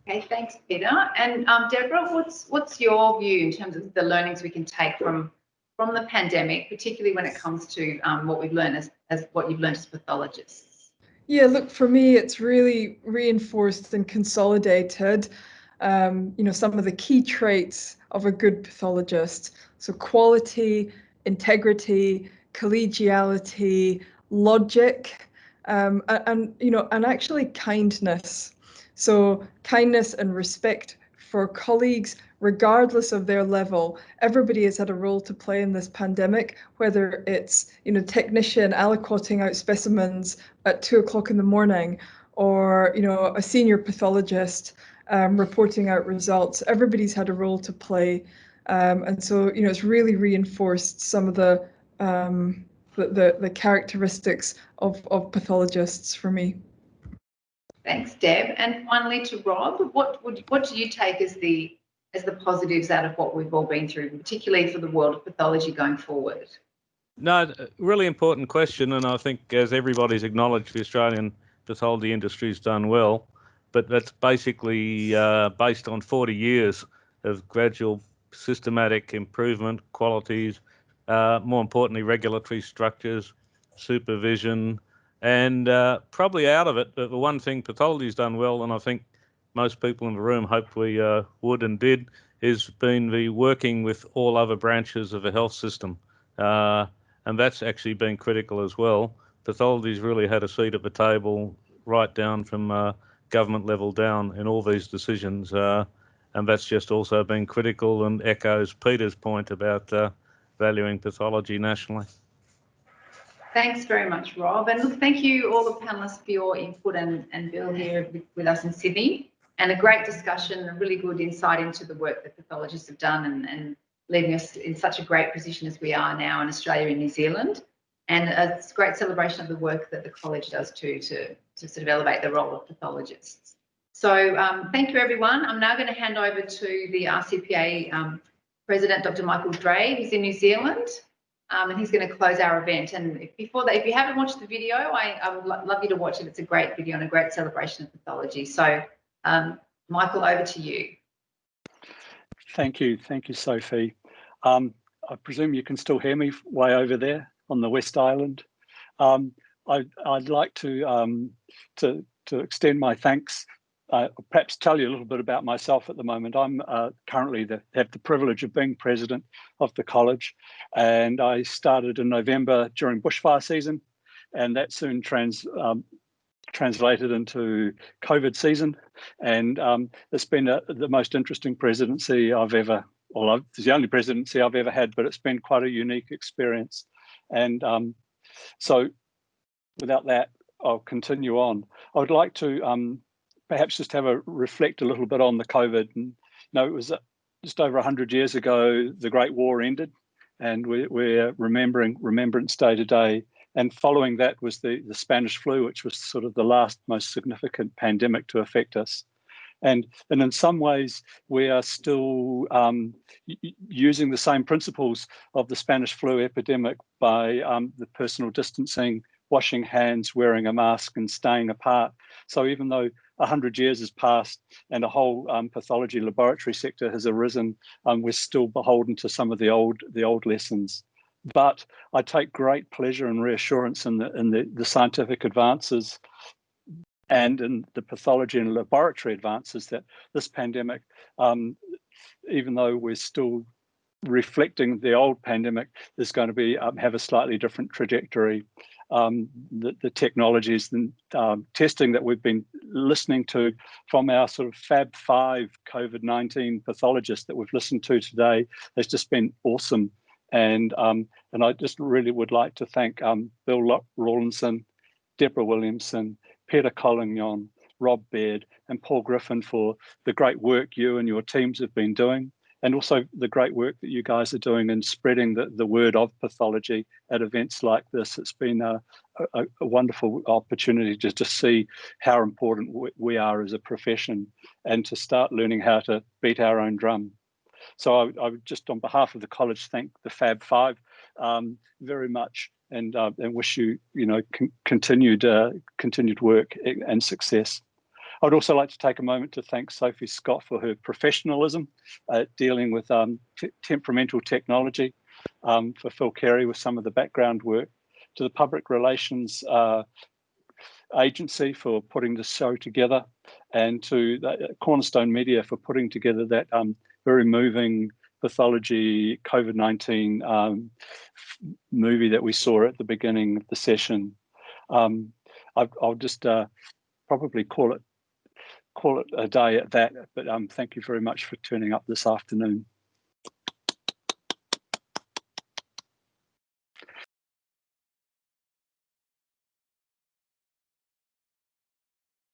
S16: Okay, thanks, Peter. And Deborah, what's your view in terms of the learnings we can take from the pandemic, particularly when it comes to what we've learned as what you've learned as pathologists?
S8: Yeah, look, for me, it's really reinforced and consolidated, some of the key traits of a good pathologist. So quality, integrity, collegiality, logic, and actually kindness. So kindness and respect for colleagues, regardless of their level. Everybody has had a role to play in this pandemic, whether it's, technician aliquoting out specimens at 2 o'clock in the morning, or, a senior pathologist reporting out results. Everybody's had a role to play. And so, it's really reinforced some of the characteristics of pathologists for me.
S16: Thanks, Deb. And finally to Rob, what do you take as the positives out of what we've all been through, particularly for the world of pathology going forward?
S14: No, really important question, and I think as everybody's acknowledged, the Australian pathology industry's done well, but that's basically based on 40 years of gradual systematic improvement, qualities, more importantly, regulatory structures, supervision, and probably out of it, the one thing pathology's done well, and I think most people in the room hoped we would and did, is been the working with all other branches of the health system. And that's actually been critical as well. Pathology's really had a seat at the table right down from government level down in all these decisions. And that's just also been critical and echoes Peter's point about valuing pathology nationally.
S16: Thanks very much, Rob. And look, thank you all the panellists for your input and Bill here with us in Sydney. And a great discussion, a really good insight into the work that pathologists have done and leaving us in such a great position as we are now in Australia and New Zealand. And a great celebration of the work that the college does too to sort of elevate the role of pathologists. So thank you, everyone. I'm now going to hand over to the RCPA President, Dr. Michael Dray, who's in New Zealand. And he's going to close our event. And before that, if you haven't watched the video, I would love you to watch it. It's a great video and a great celebration of pathology. So, Michael, over to you.
S17: Thank you, Sophie. I presume you can still hear me way over there on the West Island. I'd like to extend my thanks. Perhaps tell you a little bit about myself at the moment. I'm currently have the privilege of being president of the college, and I started in November during bushfire season, and that soon translated into COVID season, and it's been the most interesting presidency I've ever. Well, it's the only presidency I've ever had, but it's been quite a unique experience. And so without that, I'll continue on. I would like to perhaps just reflect a little bit on the COVID. And it was just over 100 years ago, the Great War ended, and we're Remembrance Day today. And following that was the Spanish flu, which was sort of the last most significant pandemic to affect us. And in some ways, we are still using the same principles of the Spanish flu epidemic by the personal distancing, washing hands, wearing a mask, and staying apart. So even though 100 years has passed and a whole pathology laboratory sector has arisen, we're still beholden to some of the old lessons. But I take great pleasure and reassurance in the scientific advances and in the pathology and laboratory advances that this pandemic, even though we're still reflecting the old pandemic, is going to be have a slightly different trajectory. The technologies and testing that we've been listening to from our sort of Fab 5 COVID-19 pathologists that we've listened to today has just been awesome. And I just really would like to thank Bill Rawlinson, Deborah Williamson, Peter Collignon, Rob Baird, and Paul Griffin for the great work you and your teams have been doing, and also the great work that you guys are doing in spreading the word of pathology at events like this. It's been a wonderful opportunity just to see how important we are as a profession and to start learning how to beat our own drum. So I would just, on behalf of the college, thank the Fab 5 very much, and wish you, continued work and success. I'd also like to take a moment to thank Sophie Scott for her professionalism dealing with temperamental technology, for Phil Carey with some of the background work, to the public relations agency for putting the show together, and to Cornerstone Media for putting together that very moving pathology COVID-19 movie that we saw at the beginning of the session. I'll just probably call it a day at that, but thank you very much for turning up this afternoon.